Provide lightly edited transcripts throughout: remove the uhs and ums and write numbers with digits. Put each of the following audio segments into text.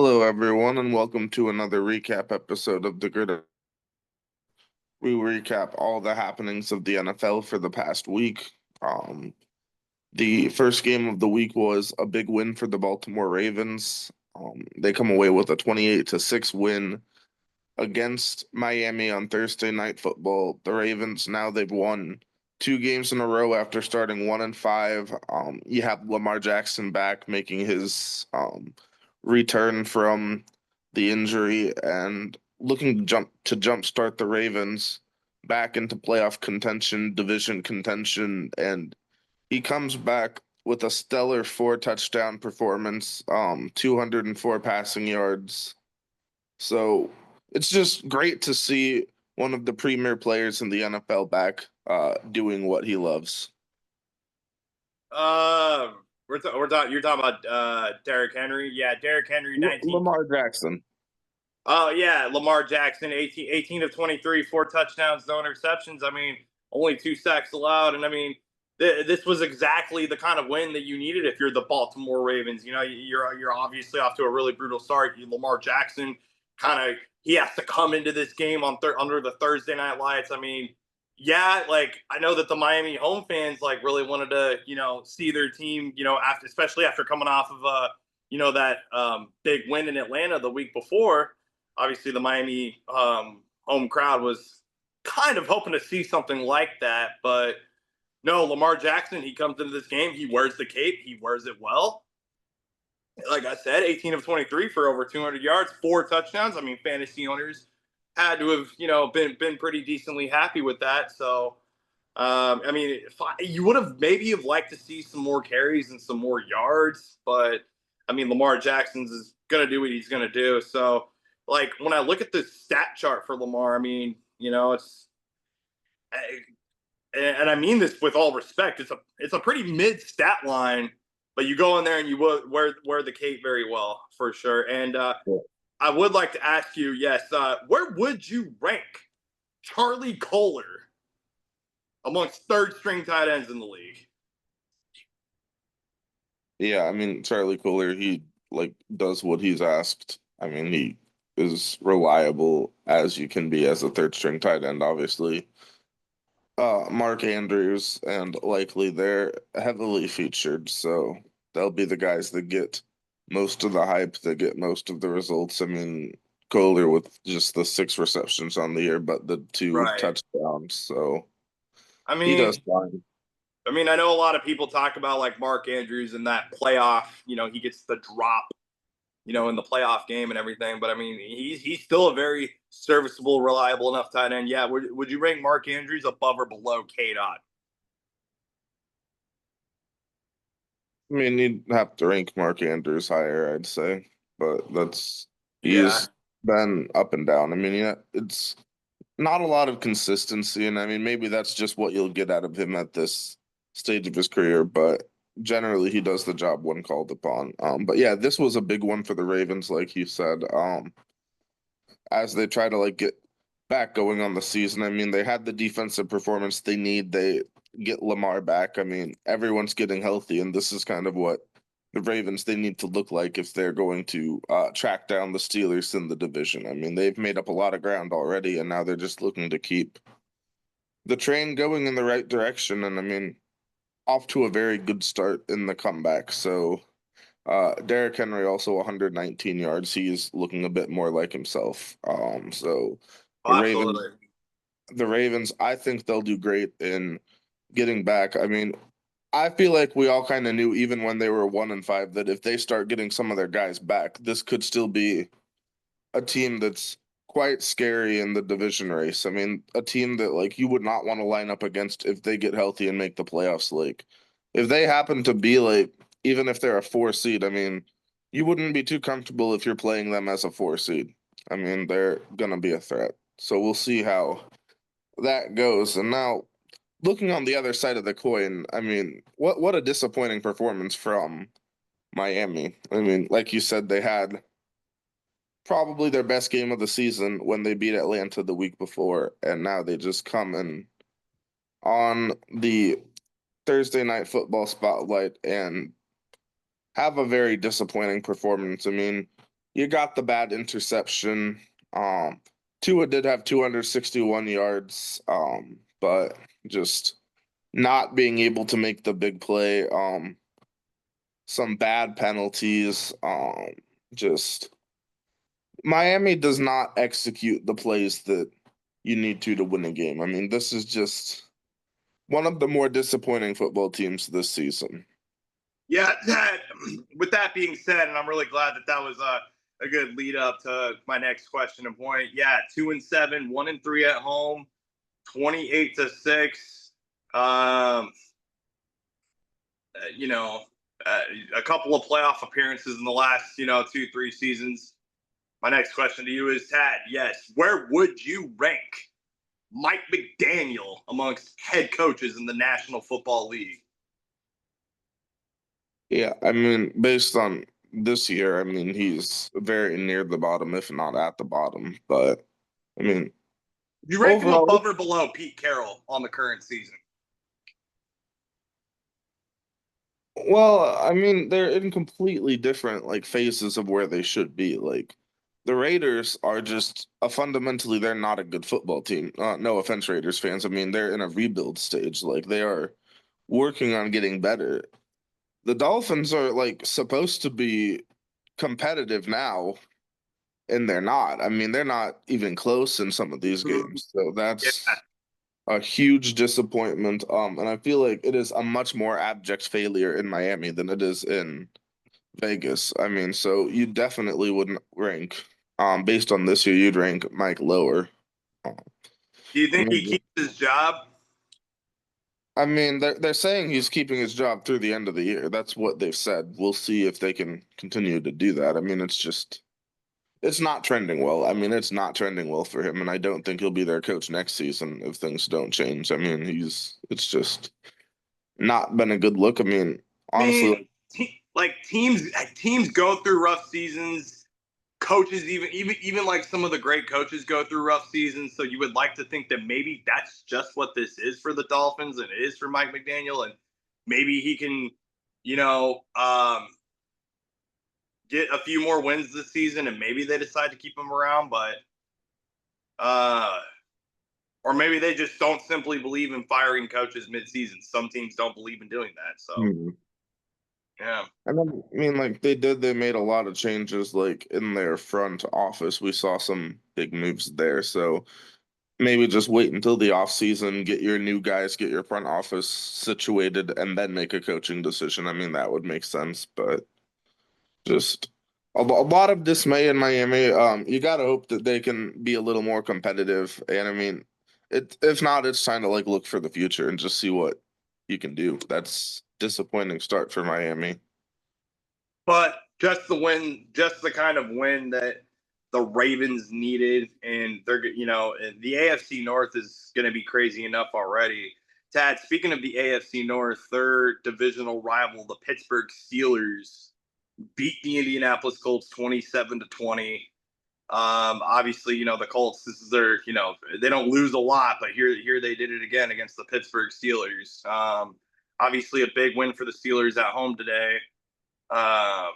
Hello, everyone, and welcome to another recap episode of The Grid. We recap all the happenings of the NFL for the past week. Um, the first game of the week was a big win for the Baltimore Ravens. They come away with a 28-6 win against Miami on Thursday Night Football. The Ravens now they've won two games in a row after starting 1-5. You have Lamar Jackson back making his return from the injury and looking to jumpstart the Ravens back into playoff contention, division contention, and he comes back with a stellar four touchdown performance, 204 passing yards. So it's just great to see one of the premier players in the NFL back doing what he loves. You're talking about Derrick Henry. Yeah, Derrick Henry 19. Lamar Jackson. Oh yeah, Lamar Jackson 18 of 23, four touchdowns, no interceptions. I mean, only two sacks allowed, and I mean, this was exactly the kind of win that you needed if you're the Baltimore Ravens. You know, you're obviously off to a really brutal start. Lamar Jackson kind of he has to come into this game under the Thursday night lights. I mean, yeah, like I know that the Miami home fans like really wanted to, see their team, especially after coming off of that big win in Atlanta the week before. Obviously, the Miami home crowd was kind of hoping to see something like that, but no, Lamar Jackson, he comes into this game, he wears the cape, he wears it well. Like I said, 18 of 23 for over 200 yards, four touchdowns. I mean, fantasy owners had to have, been pretty decently happy with that. So, I mean, you would have maybe have liked to see some more carries and some more yards, but I mean, Lamar Jackson's is going to do what he's going to do. So, like when I look at the stat chart for Lamar, I mean, it's and I mean this with all respect. It's a pretty mid stat line, but you go in there and you wear the cape very well for sure. And I would like to ask you, yes, where would you rank Charlie Kohler amongst third string tight ends in the league? Yeah, I mean Charlie Kohler, he like does what he's asked. I mean, he is reliable as you can be as a third string tight end, obviously. Mark Andrews and likely they're heavily featured, so they'll be the guys that get most of the hype, that get most of the results. I mean, Kohler with just the six receptions on the year, but the two Right. touchdowns, so I he does mean, fine. I know a lot of people talk about like Mark Andrews and that playoff. He gets the drop, in the playoff game and everything. But I mean, he's still a very serviceable, reliable enough tight end. Yeah, would you rank Mark Andrews above or below K Dot? I mean, you'd have to rank Mark Andrews higher, I'd say, but Yeah, he's been up and down. I mean, yeah, it's not a lot of consistency, and I mean, maybe that's just what you'll get out of him at this stage of his career, but generally he does the job when called upon. But yeah, this was a big one for the Ravens, like you said. As they try to like get back going on the season. I mean, they had the defensive performance they need. They get Lamar back. I mean, everyone's getting healthy, and this is kind of what the Ravens they need to look like if they're going to track down the Steelers in the division. I mean, they've made up a lot of ground already, and now they're just looking to keep the train going in the right direction. And I mean, off to a very good start in the comeback. So Derrick Henry also 119 yards. He's looking a bit more like himself. So oh, the Ravens, absolutely. the Ravens, I think they'll do great in getting back. I mean, I feel like we all kind of knew even when they were 1-5 that if they start getting some of their guys back, this could still be a team that's quite scary in the division race. I mean, a team that like you would not want to line up against if they get healthy and make the playoffs. Like, if they happen to be like, even if they're a four seed, I mean, you wouldn't be too comfortable if you're playing them as a four seed. I mean, they're gonna be a threat. So we'll see how that goes. And now looking on the other side of the coin, I mean, what a disappointing performance from Miami. I mean, like you said, they had probably their best game of the season when they beat Atlanta the week before, and now they just come in on the Thursday night football spotlight and have a very disappointing performance. I mean, you got the bad interception. Tua did have 261 yards, but just not being able to make the big play. Some bad penalties. Just Miami does not execute the plays that you need to win a game. I mean, this is just one of the more disappointing football teams this season. Yeah, with that being said, and I'm really glad that that was a good lead up to my next question and point. Yeah, 2-7, 1-3 at home, 28-6. You know, a couple of playoff appearances in the last 2-3 seasons. My next question to you is, Tad, yes, where would you rank Mike McDaniel amongst head coaches in the National Football League? Yeah, I mean, based on this year, I mean, he's very near the bottom, if not at the bottom. But I mean, You rank him overall, above or below Pete Carroll on the current season? well, I mean, they're in completely different like phases of where they should be. Like the Raiders are just fundamentally they're not a good football team. No offense, Raiders fans. I mean, they're in a rebuild stage. Like they are working on getting better. The Dolphins are like supposed to be competitive now, and they're not. I mean, they're not even close in some of these games. So Yeah. that's a huge disappointment. And I feel like it is a much more abject failure in Miami than it is in Vegas. I mean, so you definitely wouldn't rank, based on this year, you'd rank Mike lower. Um, Do you I think he mean, keeps his job? they're saying he's keeping his job through the end of the year. That's what they've said. We'll see if they can continue to do that. I mean, it's not trending well. I mean, it's not trending well for him, and I don't think he'll be their coach next season if things don't change. I mean, it's just not been a good look. I mean, I honestly, mean, like teams go through rough seasons. Coaches, even like some of the great coaches go through rough seasons. So you would like to think that maybe that's just what this is for the Dolphins and it is for Mike McDaniel, and maybe he can, you know, get a few more wins this season, and maybe they decide to keep him around. But uh, or maybe they just don't simply believe in firing coaches mid-season. Some teams don't believe in doing that. So hmm. yeah. And then, I mean, like they made a lot of changes, like in their front office. We saw some big moves there. So maybe just wait until the off season, get your new guys, get your front office situated, and then make a coaching decision. I mean, that would make sense, but just a lot of dismay in Miami. You gotta hope that they can be a little more competitive. And I mean, if not, it's time to like look for the future and just see what you can do. That's disappointing start for Miami. But just the win, just the kind of win that the Ravens needed, and they're the AFC North is going to be crazy enough already. Tad, speaking of the AFC North, their divisional rival, the Pittsburgh Steelers, beat the Indianapolis Colts 27-20. Obviously, the Colts. This is their, they don't lose a lot, but here they did it again against the Pittsburgh Steelers. Obviously, a big win for the Steelers at home today. Um,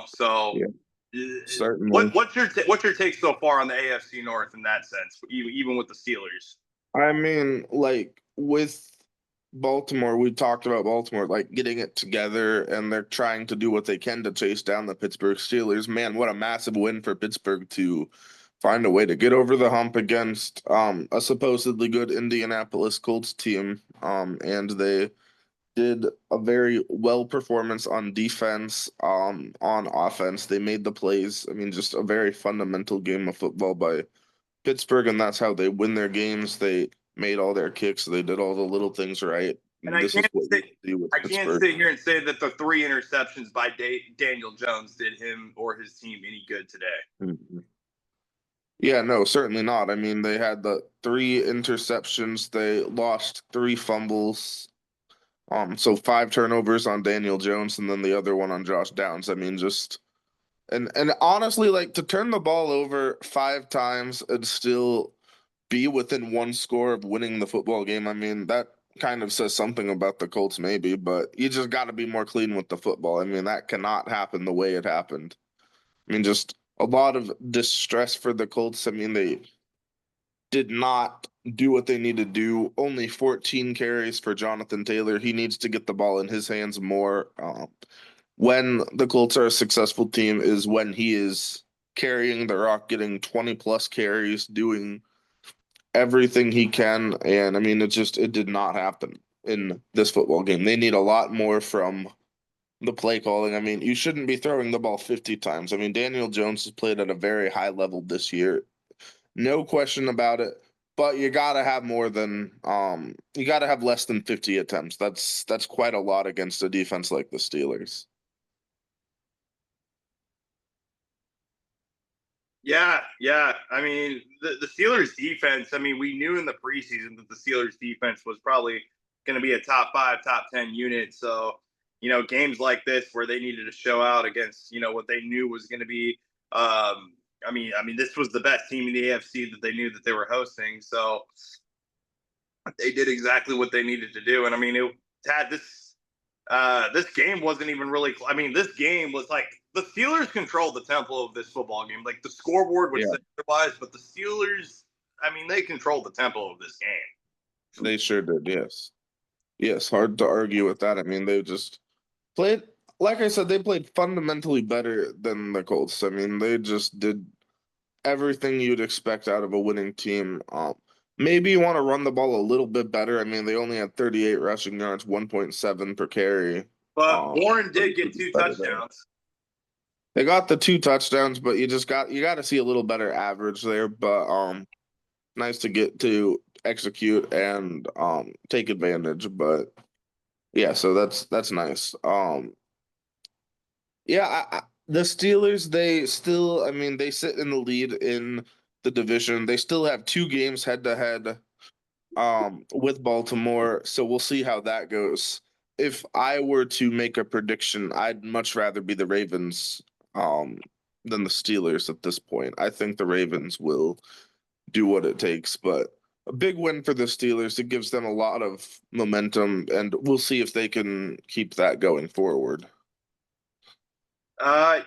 so Yeah, what certainly. what's your take so far on the AFC North in that sense, even with the Steelers? I mean, like with Baltimore, we talked about Baltimore like getting it together and they're trying to do what they can to chase down the Pittsburgh Steelers. Man, what a massive win for Pittsburgh to find a way to get over the hump against a supposedly good Indianapolis Colts team. And they did a very well performance on defense, on offense. They made the plays. I mean, just a very fundamental game of football by Pittsburgh, and that's how they win their games. They made all their kicks. They did all the little things right. And And this is what you do with I can't Pittsburgh. sit here and say that the three interceptions by Daniel Jones did him or his team any good today. Mhm. Yeah, no, certainly not. I mean, they had the three interceptions. They lost three fumbles. So five turnovers on Daniel Jones, and then the other one on Josh Downs. I mean, just and honestly, like to turn the ball over five times and still be within one score of winning the football game. I mean, kind of says something about the Colts, maybe, but you just got to be more clean with the football. I mean, that cannot happen the way it happened. I mean, just a lot of distress for the Colts. I mean, they did not do what they need to do. Only 14 carries for Jonathan Taylor. He needs to get the ball in his hands more. When the Colts are a successful team is when he is carrying the rock, getting 20 plus carries, doing everything he can. And I mean, it did not happen in this football game. They need a lot more from the play calling. I mean, you shouldn't be throwing the ball 50 times. I mean, Daniel Jones has played at a very high level this year. No question about it. But you gotta have more than you gotta have less than 50 attempts. That's quite a lot against a defense like the Steelers. Yeah, yeah. I mean, the Steelers defense, I mean, we knew in the preseason that the Steelers defense was probably going to be a top 5, top 10 unit. So, games like this where they needed to show out against, what they knew was going to be I mean, this was the best team in the AFC that they knew that they were hosting. So, they did exactly what they needed to do. And I mean, it had this game wasn't even really. I mean, this game was like the Steelers controlled the tempo of this football game. Like the scoreboard would Yeah, say otherwise, but the Steelers, I mean, they controlled the tempo of this game. they sure did. Yes. Yes, hard to argue with that. I mean, they just played, like I said, they played fundamentally better than the Colts. I mean, they just did everything you'd expect out of a winning team. Maybe you want to run the ball a little bit better. I mean, they only had 38 rushing yards, 1.7 per carry. But Um, Warren so did they get did two better there. touchdowns. They got the 2 touchdowns, but you got to see a little better average there. But nice to get to execute and take advantage. But yeah, so that's nice. Yeah, the Steelers, they still, I mean, they sit in the lead in the division. They still have 2 games head to head with Baltimore, so we'll see how that goes. If I were to make a prediction, I'd much rather be the Ravens than the Steelers at this point. I think the Ravens will do what it takes, but a big win for the Steelers. It gives them a lot of momentum, and we'll see if they can keep that going forward.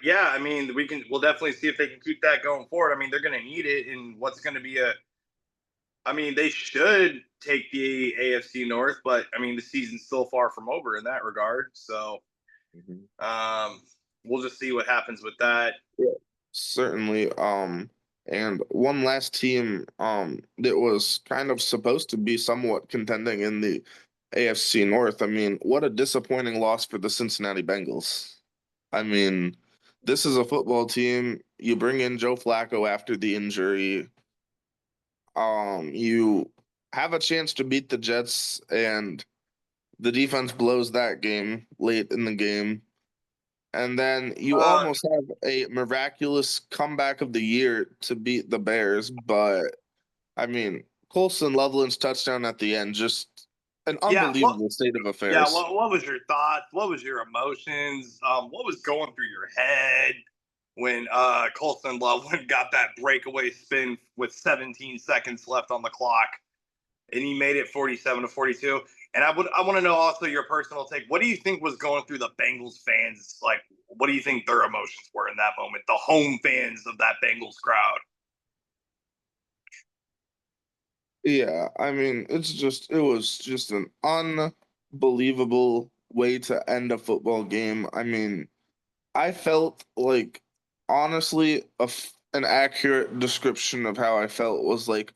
Yeah, I mean, we'll definitely see if they can keep that going forward. I mean, they're going to need it in what's going to be I mean, they should take the AFC North, but I mean, the season's still far from over in that regard. So, Mhm. um, we'll just see what happens with that. Yeah. Certainly. And one last team that was kind of supposed to be somewhat contending in the AFC North. I mean, what a disappointing loss for the Cincinnati Bengals. I mean, this is a football team. You bring in Joe Flacco after the injury. You have a chance to beat the Jets, and the defense blows that game late in the game. And then you Uh, almost have a miraculous comeback of the year to beat the Bears. But I mean, Colson Loveland's touchdown at the end, just an yeah, unbelievable state of yeah. affairs. What was your thoughts? What was your emotions? What was going through your head when Colson Loveland got that breakaway spin with 17 seconds left on the clock, and he made it 47-42? And I want to know also your personal take. What do you think was going through the Bengals fans? Like, what do you think their emotions were in that moment? The home fans of that Bengals crowd. Yeah, I mean, it was just an unbelievable way to end a football game. I mean, I felt like, honestly, an accurate description of how I felt was like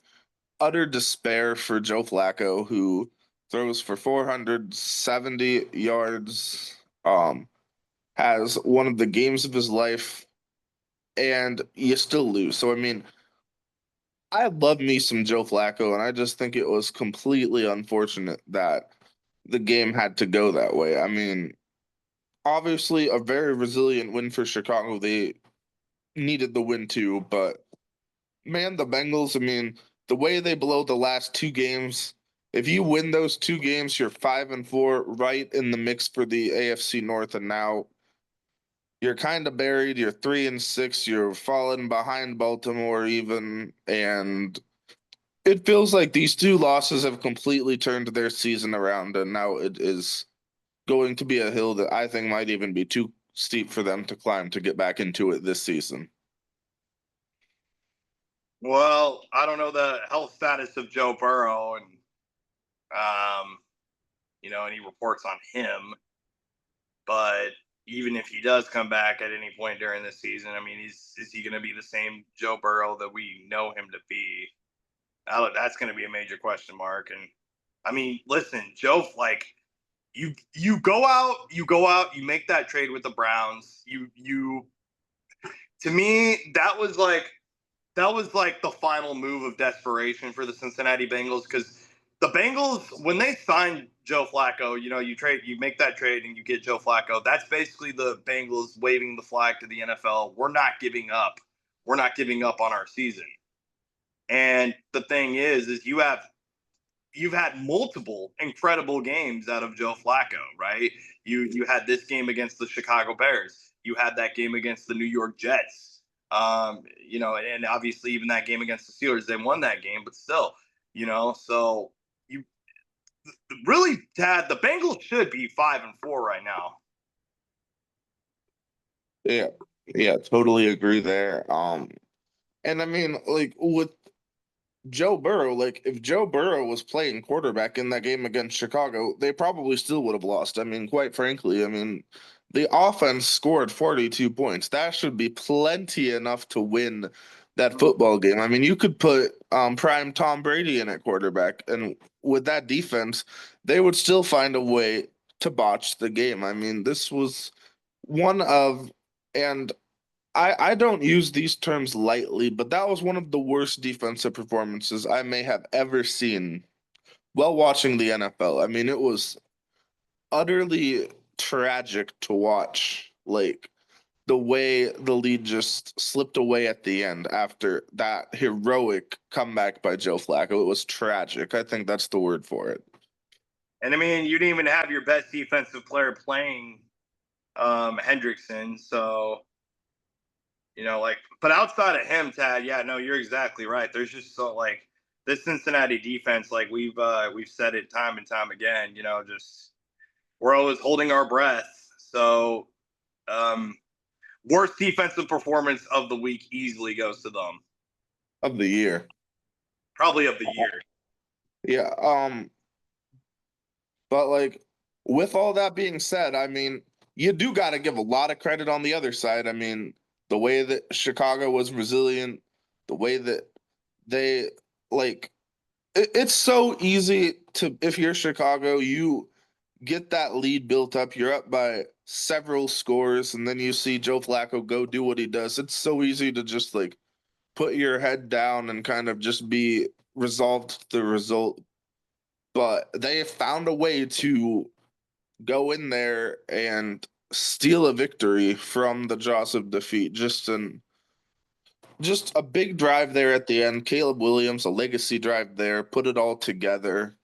utter despair for Joe Flacco, who throws for 470 yards, has one of the games of his life, and you still lose. So, I mean, I love me some Joe Flacco, and I just think it was completely unfortunate that the game had to go that way. I mean, obviously, a very resilient win for Chicago. They needed the win too, but man, the Bengals, I mean, the way they blow the last 2 games, if you win those 2 games, you're 5-4, right in the mix for the AFC North, and now you're kind of buried. You're 3-6. You're falling behind Baltimore even, and it feels like these two losses have completely turned their season around, and now it is going to be a hill that I think might even be too steep for them to climb to get back into it this season. Well, I don't know the health status of Joe Burrow, and um, any reports on him. But even if he does come back at any point during the season, I mean, is he going to be the same Joe Burrow that we know him to be? That's going to be a major question mark. And I mean, listen, Joe, like you make that trade with the Browns. You to me that was like the final move of desperation for the Cincinnati Bengals, because the Bengals, when they signed Joe Flacco, you make that trade and you get Joe Flacco. That's basically the Bengals waving the flag to the NFL. We're not giving up. We're not giving up on our season. And the thing is you've had multiple incredible games out of Joe Flacco, right? You had this game against the Chicago Bears. You had that game against the New York Jets. And obviously even that game against the Steelers, they won that game, but still, so you really Tad, the Bengals should be 5-4 right now. Yeah, yeah, totally agree there. And I mean, like with Joe Burrow, like if Joe Burrow was playing quarterback in that game against Chicago, they probably still would have lost. I mean, quite frankly, I mean, the offense scored 42 points. That should be plenty enough to win that football game. I mean, you could put prime Tom Brady in at quarterback, and with that defense, they would still find a way to botch the game. I mean, this was one of, and I don't use these terms lightly, but that was one of the worst defensive performances I may have ever seen while watching the NFL. I mean, it was utterly tragic to watch, like the way the lead just slipped away at the end after that heroic comeback by Joe Flacco. It was tragic. I think that's the word for it. And I mean, you didn't even have your best defensive player playing, Hendrickson. So, but outside of him, Tad, yeah, no, you're exactly right. There's just so like this Cincinnati defense, like we've said it time and time again, just we're always holding our breath. So, um, worst defensive performance of the week easily goes to them. Of the year. Probably of the year. Yeah, but like with all that being said, I mean, you do got to give a lot of credit on the other side. I mean, the way that Chicago was resilient, the way that they like it's so easy to if you're Chicago, you get that lead built up, you're up by several scores, and then you see Joe Flacco go do what he does. It's so easy to just like put your head down and kind of just be resolved to the result. But they found a way to go in there and steal a victory from the jaws of defeat. Just a big drive there at the end. Caleb Williams, a legacy drive there, put it all together.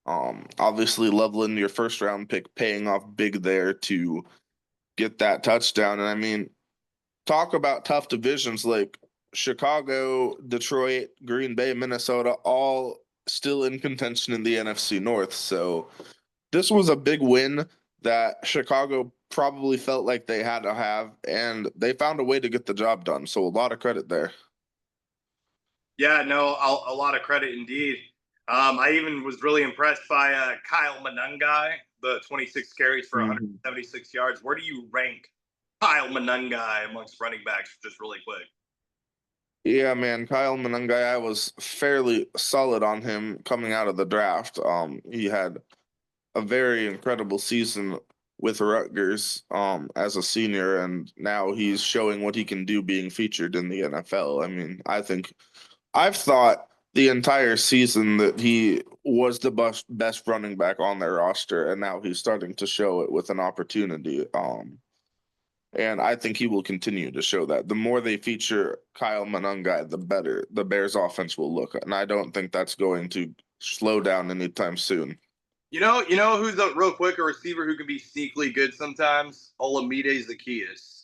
Obviously Loveland, your first round pick, paying off big there to get that touchdown. And I mean, talk about tough divisions like Chicago, Detroit, Green Bay, Minnesota, all still in contention in the NFC North. So this was a big win that Chicago probably felt like they had to have, and they found a way to get the job done. So a lot of credit there. Yeah, no, a lot of credit indeed. I even was really impressed by Kyle Monangai, the 26 carries for 176 yards. Where do you rank Kyle Monangai amongst running backs? Just really quick. Yeah, man, Kyle Monangai, I was fairly solid on him coming out of the draft. He had a very incredible season with Rutgers as a senior, and now he's showing what he can do being featured in the NFL. I mean, I've thought the entire season that he was the best running back on their roster, and now he's starting to show it with an opportunity. And I think he will continue to show that. The more they feature Kyle Monangai, the better the Bears offense will look. And I don't think that's going to slow down anytime soon. You know who's a real quick a receiver who can be sneakily good sometimes? Olamide Zaccheaus.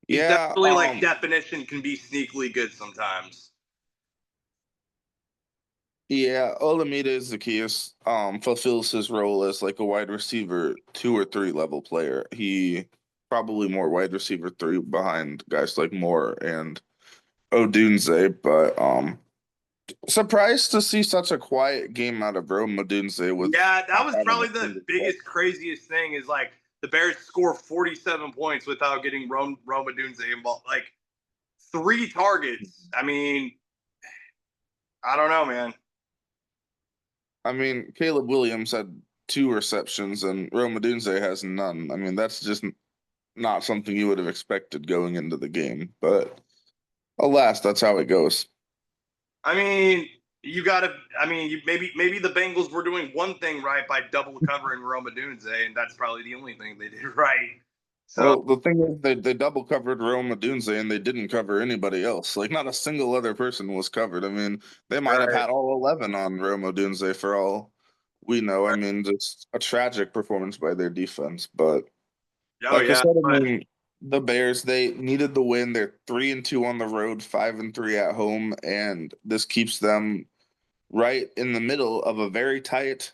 He's Yeah, definitely like definition can be sneakily good sometimes. Yeah, Olamide is Zacchaeus fulfills his role as like a wide receiver 2 or 3 level player. He probably more wide receiver 3 behind guys like Moore and Odunze, but surprised to see such a quiet game out of Rome Odunze with Yeah, that not was having probably a the single sack. biggest, craziest thing is like the Bears score 47 points without getting Roma Dunze involved. Like 3 targets. I mean, I don't know, man. I mean, Caleb Williams had 2 receptions and Rome Odunze has none. I mean, that's just not something you would have expected going into the game, but alas, that's how it goes. I mean, you got to. I mean, maybe the Bengals were doing one thing right by double covering Roma Dunze, and that's probably the only thing they did right. So Well, the thing is, they double covered Rome Odunze and they didn't cover anybody else. Like, not a single other person was covered. I mean, they might have right, had all 11 on Rome Odunze for all we know. I mean, just a tragic performance by their defense. But oh like I yeah, said, I but mean, the Bears, they needed the win. They're 3-2 on the road, 5-3 at home, and this keeps them right in the middle of a very tight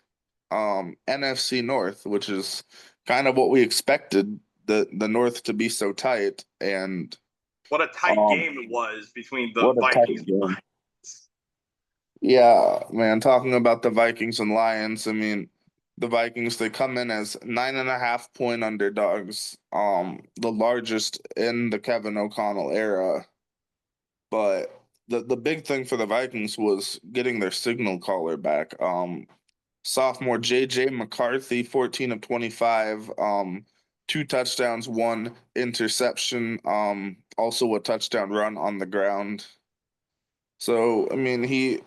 NFC North, which is kind of what we expected the North to be so tight. And what a tight um, game it was between the what a Vikings tight and game. Lions. Yeah, man, talking about the Vikings and Lions, I mean, the Vikings, they come in as 9.5 point underdogs, the largest in the Kevin O'Connell era. But the big thing for the Vikings was getting their signal caller back. Sophomore JJ McCarthy, 14 of 25, 2 touchdowns, 1 interception, also a touchdown run on the ground. So, I mean, he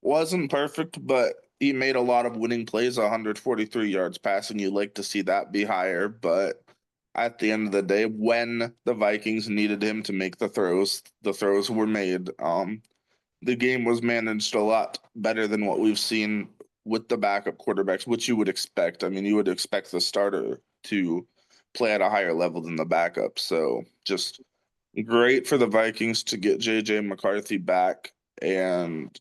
wasn't perfect, but he made a lot of winning plays, 143 yards passing. You'd like to see that be higher, but at the end of the day, when the Vikings needed him to make the throws were made. The game was managed a lot better than what we've seen with the backup quarterbacks, which you would expect. I mean, you would expect the starter to play at a higher level than the backup. So just great for the Vikings to get JJ McCarthy back and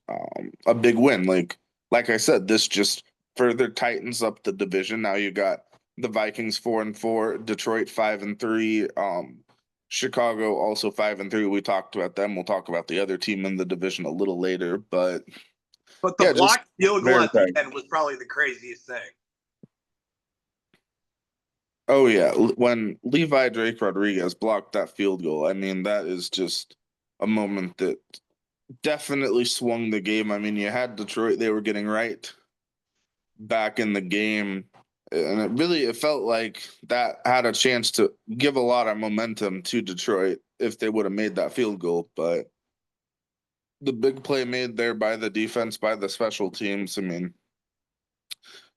a big win. Like I said, this just further tightens up the division. Now you got the Vikings 4-4, Detroit 5-3, Chicago also 5-3. We talked about them. We'll talk about the other team in the division a little later, but But the yeah, just blocked field goal very at the tight. end was probably the craziest thing. Oh yeah, when Levi Drake Rodriguez blocked that field goal, I mean that is just a moment that definitely swung the game. I mean, you had Detroit; they were getting right back in the game, and it felt like that had a chance to give a lot of momentum to Detroit if they would have made that field goal. But the big play made there by the defense, by the special teams, I mean,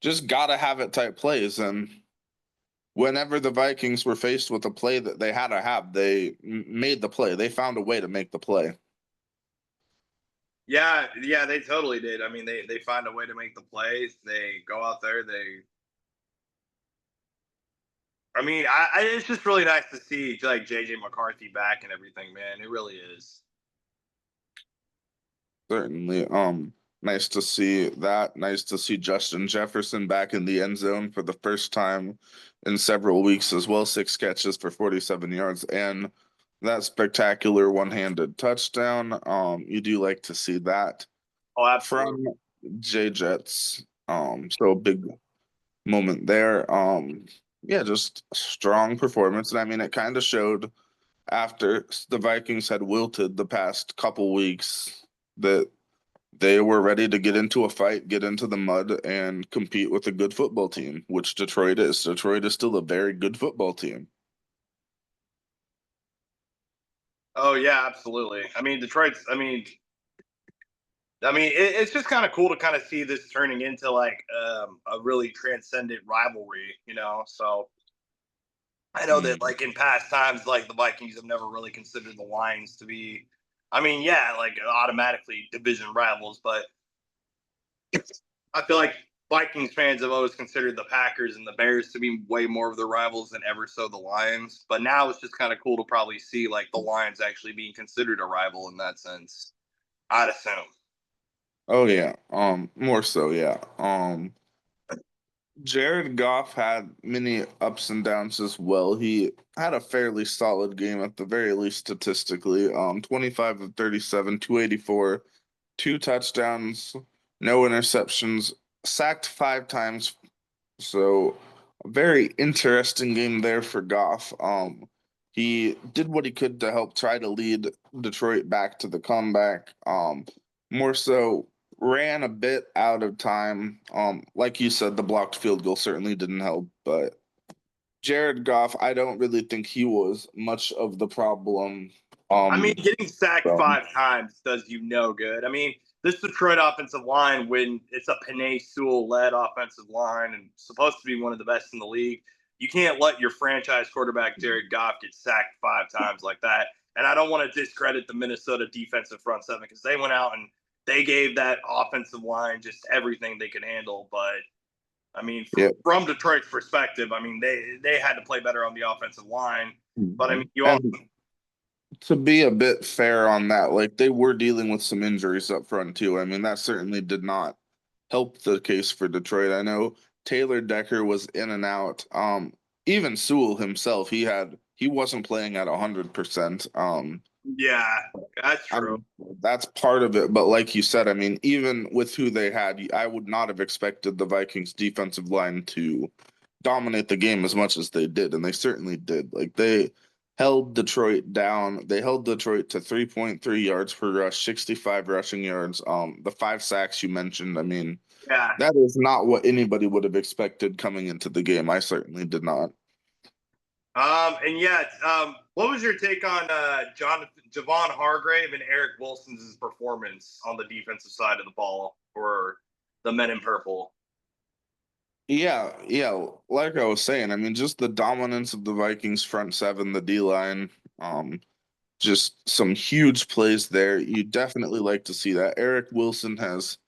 just gotta have it type plays. And whenever the Vikings were faced with a play that they had to have, they made the play. They found a way to make the play. Yeah, yeah, they totally did. I mean, they find a way to make the plays. They go out there. I mean, it's just really nice to see like JJ McCarthy back and everything, man. It really is. Certainly. Nice to see that. Nice to see Justin Jefferson back in the end zone for the first time in several weeks as well. 6 catches for 47 yards and that spectacular one-handed touchdown. You do like to see that Oh, absolutely. from J Jets. So a big moment there. Yeah, just a strong performance. And I mean, it kind of showed after the Vikings had wilted the past couple weeks that they were ready to get into a fight, get into the mud, and compete with a good football team, which Detroit is. Detroit is still a very good football team. Oh yeah, absolutely. I mean, Detroit's. It's just kind of cool to kind of see this turning into like a really transcendent rivalry, you know. So I know that Mm. like in past times, like the Vikings have never really considered the Lions to be. I mean, yeah, like automatically division rivals, but I feel like Vikings fans have always considered the Packers and the Bears to be way more of the rivals than ever so the Lions. But now it's just kind of cool to probably see like the Lions actually being considered a rival in that sense. I'd assume. Oh yeah. More so, yeah. Jared Goff had many ups and downs as well. He had a fairly solid game at the very least statistically. 25 of 37, 284, two touchdowns, no interceptions, sacked 5 times. So a very interesting game there for Goff. He did what he could to help try to lead Detroit back to the comeback. More so ran a bit out of time. Like you said, the blocked field goal certainly didn't help, but Jared Goff, I don't really think he was much of the problem. I mean, Um, getting sacked from 5 times does you no good. I mean, this Detroit offensive line, when it's a Penei Sewell led offensive line and supposed to be one of the best in the league, you can't let your franchise quarterback Jared Goff get sacked 5 times like that. And I don't want to discredit the Minnesota defensive front seven because they went out and they gave that offensive line just everything they could handle. But I mean, yeah. from Detroit's perspective, I mean they had to play better on the offensive line. But I mean, you all. And to be a bit fair on that, like they were dealing with some injuries up front too. I mean, that certainly did not help the case for Detroit. I know Taylor Decker was in and out. Even Sewell himself, he wasn't playing at 100%. Yeah, that's I true. mean, that's part of it. But like you said, I mean, even with who they had, I would not have expected the Vikings defensive line to dominate the game as much as they did, and they certainly did. Like they held Detroit down. They held Detroit to 3.3 yards per rush, 65 rushing yards. The 5 sacks you mentioned, I mean, Yeah. that is not what anybody would have expected coming into the game. I certainly did not. And yeah, what was your take on Javon Hargrave and Eric Wilson's performance on the defensive side of the ball for the Men in Purple? Yeah, yeah. Like I was saying, I mean, just the dominance of the Vikings front seven, the D line, um, just some huge plays there. You definitely like to see that. Eric Wilson has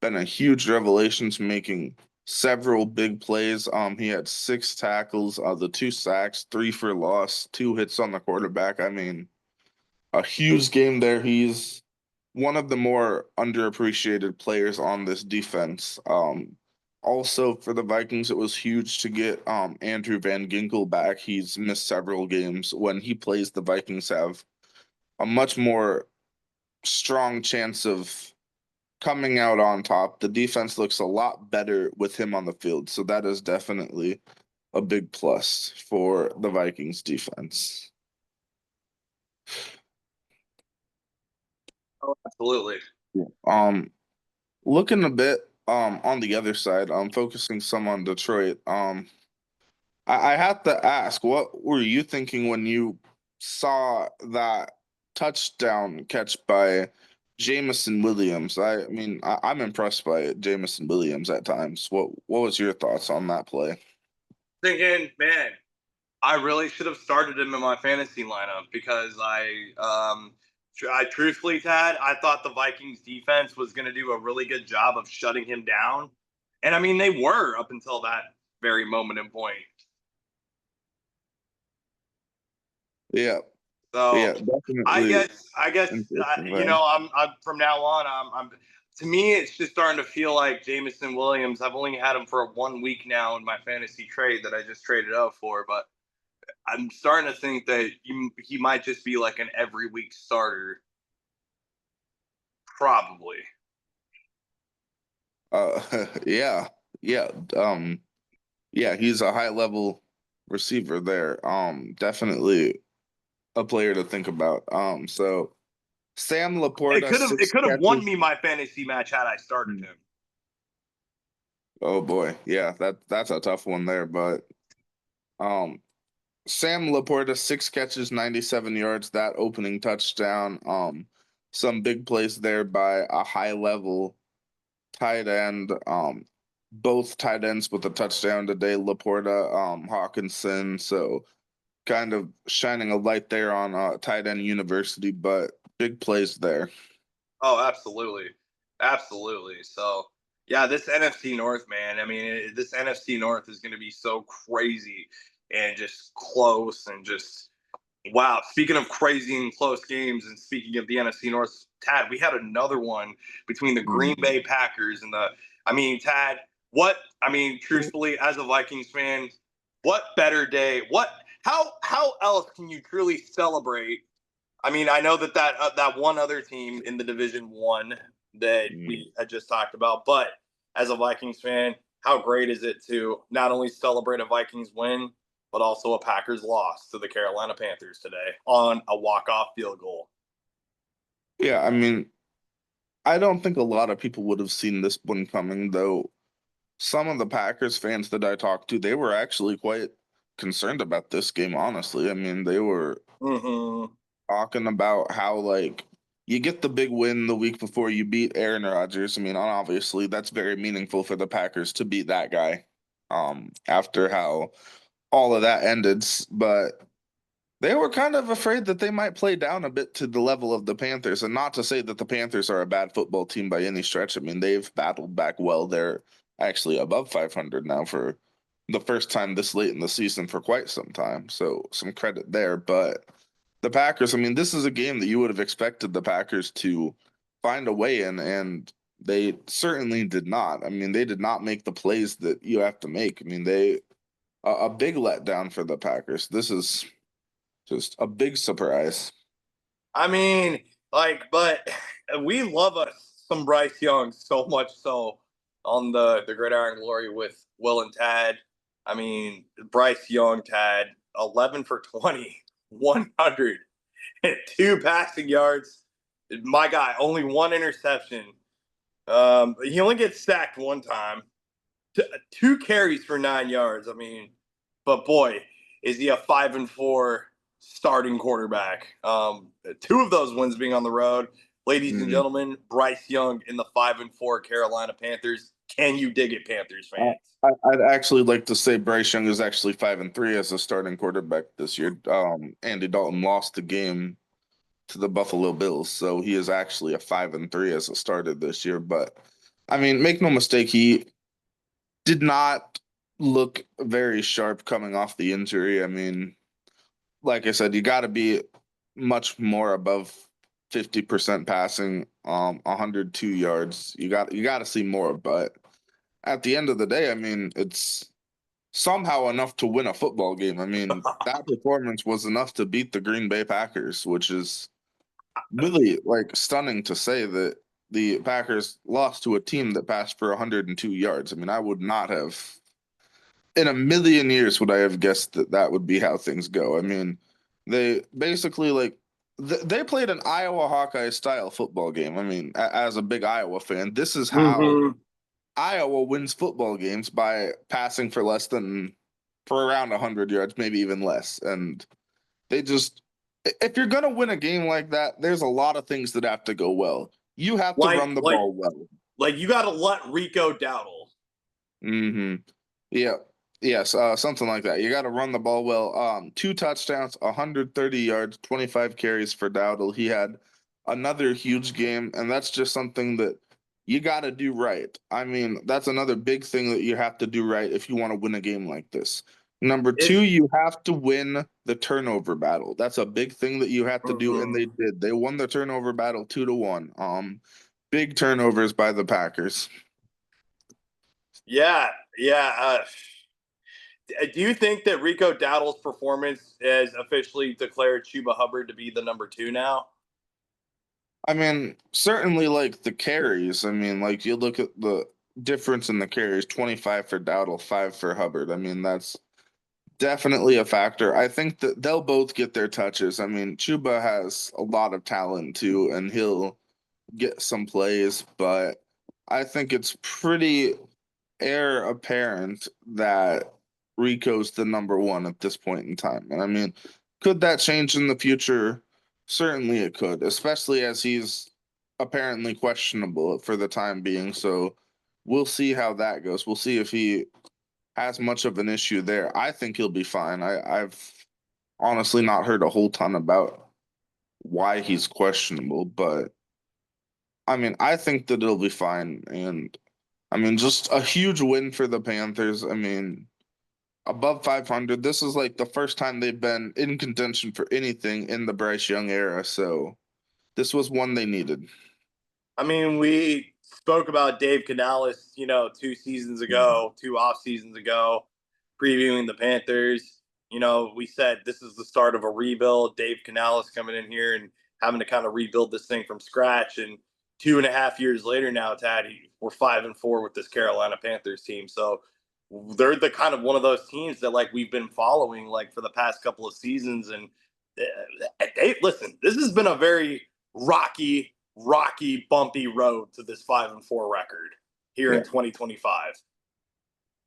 been a huge revelation, making several big plays. He had 6 tackles, the 2 sacks, 3 for loss, 2 hits on the quarterback. I mean, a huge game there. He's one of the more underappreciated players on this defense. Also for the Vikings, it was huge to get Andrew Van Ginkel back. He's missed several games. When he plays, the Vikings have a much more strong chance of coming out on top. The defense looks a lot better with him on the field, so that is definitely a big plus for the Vikings defense. Oh, absolutely. Um, Looking a bit on the other side, focusing some on Detroit. I have to ask, what were you thinking when you saw that touchdown catch by Jamison Williams? I mean, I'm impressed by Jamison Williams at times. What was your thoughts on that play? Thinking, man, I really should have started him in my fantasy lineup because I truthfully, Tad, I thought the Vikings defense was going to do a really good job of shutting him down, and I mean they were up until that very moment in point. Yeah, So yeah, definitely I guess interesting you there. know, I'm from now on. I'm to me, it's just starting to feel like Jamison Williams. I've only had him for 1 week now in my fantasy trade that I just traded out for, but I'm starting to think that he might just be like an every week starter, probably. Yeah, yeah, yeah, he's a high level receiver there. Definitely a player to think about. So Sam Laporta, It six could have won catches. me my fantasy match had I started Hmm. him. Oh boy, yeah, that's a tough one there. But um, Sam Laporta, 6 catches, 97 yards. That opening touchdown. Some big plays there by a high level tight end. Both tight ends with a touchdown today. Laporta, Hawkinson. So kind of shining a light there on tight end university, but big plays there. Oh, absolutely, absolutely. So yeah, this NFC North, man. I mean, this NFC North is going to be so crazy and just close and just wow. Speaking of crazy and close games, and speaking of the NFC North Tad, we had another one between the Green Mhm. Bay Packers and Tad, truthfully, as a Vikings fan, what better day? How else can you truly celebrate? I mean, I know that one other team in the Division 1 that Mm. we had just talked about, but as a Vikings fan, how great is it to not only celebrate a Vikings win, but also a Packers loss to the Carolina Panthers today on a walk-off field goal? Yeah, I mean, I don't think a lot of people would have seen this one coming, though. Some of the Packers fans that I talked to, they were actually quite concerned about this game, honestly. I mean, they were Mm-hmm. talking about how, like, you get the big win the week before you beat Aaron Rodgers. I mean, obviously, that's very meaningful for the Packers to beat that guy after how all of that ended. But they were kind of afraid that they might play down a bit to the level of the Panthers. And not to say that the Panthers are a bad football team by any stretch. I mean, they've battled back well. They're actually above 500 now for the first time this late in the season for quite some time. So some credit there. But the Packers, I mean, this is a game that you would have expected the Packers to find a way in, and they certainly did not. I mean, they did not make the plays that you have to make. I mean, a big letdown for the Packers. This is just a big surprise. I mean, but we love us some Bryce Young so much so on the Gridiron Glory with Will and Tad. I mean, Bryce Young, Tad, 11 for 20, 102 passing yards. My guy, only one interception. He only gets sacked one time. Two carries for 9 yards. I mean, but boy, is he a 5-4 starting quarterback. Two of those wins being on the road. Ladies and Mhm. gentlemen, Bryce Young in the 5-4 Carolina Panthers. Can you dig it, Panthers Uh, fans? I'd actually like to say Bryce Young is actually 5-3 as a starting quarterback this year. Andy Dalton lost the game to the Buffalo Bills, so he is actually a 5-3 as a starter this year. But I mean, make no mistake, he did not look very sharp coming off the injury. I mean, like I said, you got to be much more above 50% passing, 102 yards. You got to see more, but at the end of the day, I mean, it's somehow enough to win a football game. I mean, that performance was enough to beat the Green Bay Packers, which is really like stunning to say that the Packers lost to a team that passed for 102 yards. I mean, I would not have in a million years would I have guessed that that would be how things go. I mean, they basically like they played an Iowa Hawkeye style football game. I mean, as a big Iowa fan, this is how Mm-hmm. Iowa wins football games by passing for less than for around 100 yards, maybe even less. And they just if you're going to win a game like that, there's a lot of things that have to go well. You have to Like, run the like, ball well. like you got to let Rico Dowdle. Mhm. Yeah. Yes, something like that. You got to run the ball well. Two touchdowns, 130 yards, 25 carries for Dowdle. He had another huge game, and that's just something that you got to do right. I mean, that's another big thing that you have to do right if you want to win a game like this. Number two, It's you have to win the turnover battle. That's a big thing that you have to do, and they mhm. did. They won the turnover battle 2-1. Big turnovers by the Packers. Yeah, yeah. Do you think that Rico Dowdle's performance has officially declared Chuba Hubbard to be the number 2 now? I mean, certainly like the carries. I mean, like you look at the difference in the carries, 25 for Dowdle, 5 for Hubbard. I mean, that's definitely a factor. I think that they'll both get their touches. I mean, Chuba has a lot of talent too, and he'll get some plays, but I think it's pretty air apparent that Rico's the number one at this point in time. And I mean, could that change in the future? Certainly it could, especially as he's apparently questionable for the time being. So we'll see how that goes. We'll see if he has much of an issue there. I think he'll be fine. I've honestly not heard a whole ton about why he's questionable, but I mean, I think that it'll be fine. And I mean, just a huge win for the Panthers. I mean, above 500. This is like the first time they've been in contention for anything in the Bryce Young era. So this was one they needed. I mean, we spoke about Dave Canales, 2 seasons ago, 2 off seasons ago, previewing the Panthers. We said this is the start of a rebuild. Dave Canales coming in here and having to kind of rebuild this thing from scratch. And 2.5 years later now, Taddy, we're 5-4 with this Carolina Panthers team. So they're the kind of one of those teams that like we've been following like for the past couple of seasons. And listen, this has been a very rocky, bumpy road to this 5-4 record here in 2025.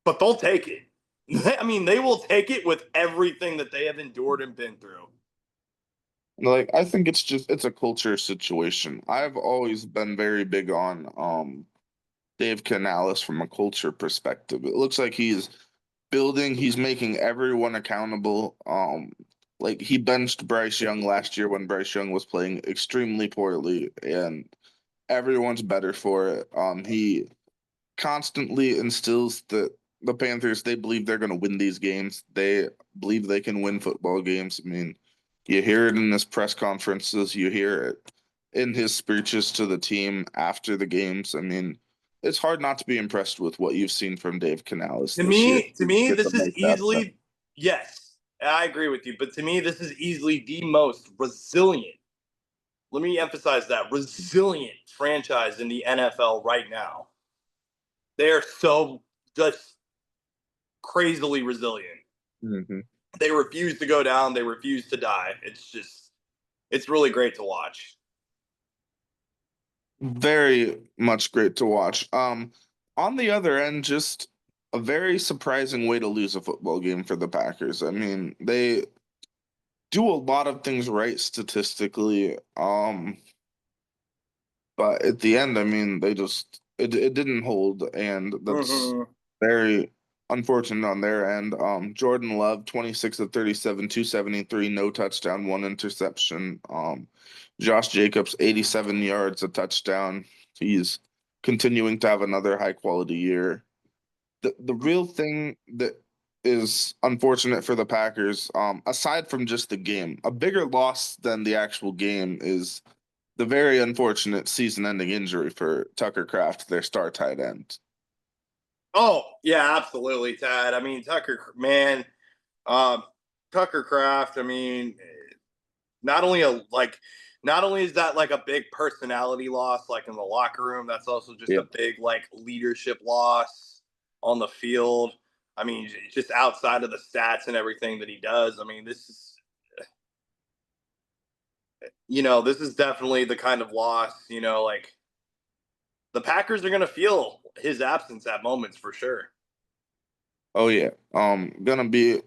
But they'll take it. I mean, they will take it with everything that they have endured and been through. Like, I think it's a culture situation. I've always been very big on Dave Canales from a culture perspective. It looks like he's making everyone accountable. Like he benched Bryce Young last year when Bryce Young was playing extremely poorly, and everyone's better for it. He constantly instills that the Panthers, they believe they're going to win these games. They believe they can win football games. I mean, you hear it in his press conferences, you hear it in his speeches to the team after the games. I mean, it's hard not to be impressed with what you've seen from Dave Canales To this year. me, to me, Get to this is make that step. easily yes, I agree with you. But to me, this is easily the most resilient. Let me emphasize that resilient franchise in the NFL right now. They are so just crazily resilient. Mm-hmm. They refuse to go down. They refuse to die. It's really great to watch. Very much great to watch. On the other end, just a very surprising way to lose a football game for the Packers. I mean, they do a lot of things right statistically. But at the end, I mean, it didn't hold, and that's Mm-hmm. very unfortunate on their end. Jordan Love, 26 of 37, 273, no touchdown, one interception. Josh Jacobs, 87 yards, a touchdown. He's continuing to have another high quality year. The real thing that is unfortunate for the Packers, aside from just the game, a bigger loss than the actual game is the very unfortunate season-ending injury for Tucker Kraft, their star tight end. Oh yeah, absolutely, Tad. I mean, um, Tucker Craft. I mean, not only a like, not only is that like a big personality loss, like in the locker room, that's also just Yeah. a big like leadership loss on the field. I mean, just outside of the stats and everything that he does. I mean, this is definitely the kind of loss. Like the Packers are going to feel his absence at moments for sure. Oh yeah. Gonna be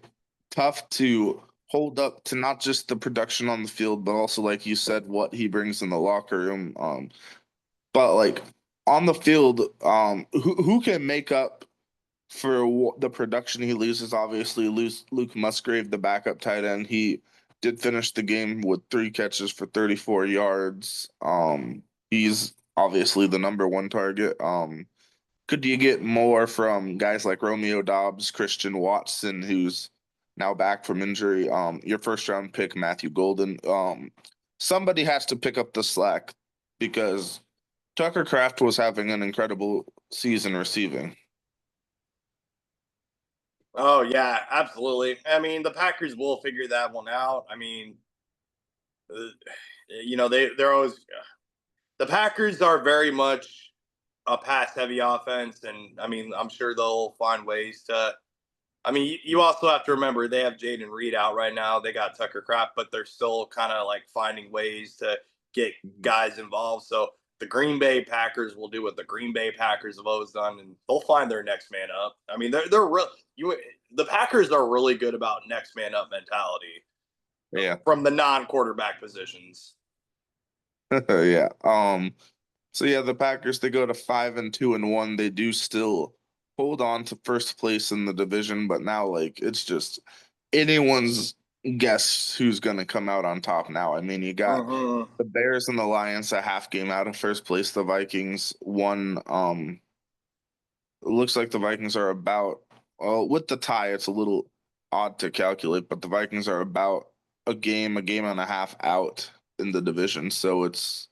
tough to hold up to not just the production on the field, but also like you said, what he brings in the locker room. But like on the field, who can make up for the production he loses? Obviously, lose Luke Musgrave, the backup tight end. He did finish the game with 3 catches for 34 yards. He's obviously the number one target. Could you get more from guys like Romeo Dobbs, Christian Watson, who's now back from injury? Your first round pick, Matthew Golden. Somebody has to pick up the slack because Tucker Kraft was having an incredible season receiving. Oh yeah, absolutely. I mean, the Packers will figure that one out. I mean, uh, they're always the Packers are very much a pass heavy offense, and I mean, I'm sure they'll find ways to. I mean, you also have to remember they have Jaden Reed out right now. They got Tucker Kraft, but they're still kind of like finding ways to get guys involved. So the Green Bay Packers will do what the Green Bay Packers have always done, and they'll find their next man up. I mean, they're real. The Packers are really good about next man up mentality Yeah. from the non-quarterback positions. Yeah. So yeah, the Packers, they go to 5-2-1. They do still hold on to first place in the division, but now like it's just anyone's guess who's gonna come out on top now. I mean, you got Mm-hmm. the Bears and the Lions a half game out of first place. The Vikings won. It looks like the Vikings are about, well, with the tie, it's a little odd to calculate, but the Vikings are about a game and a half out. in the division, so it's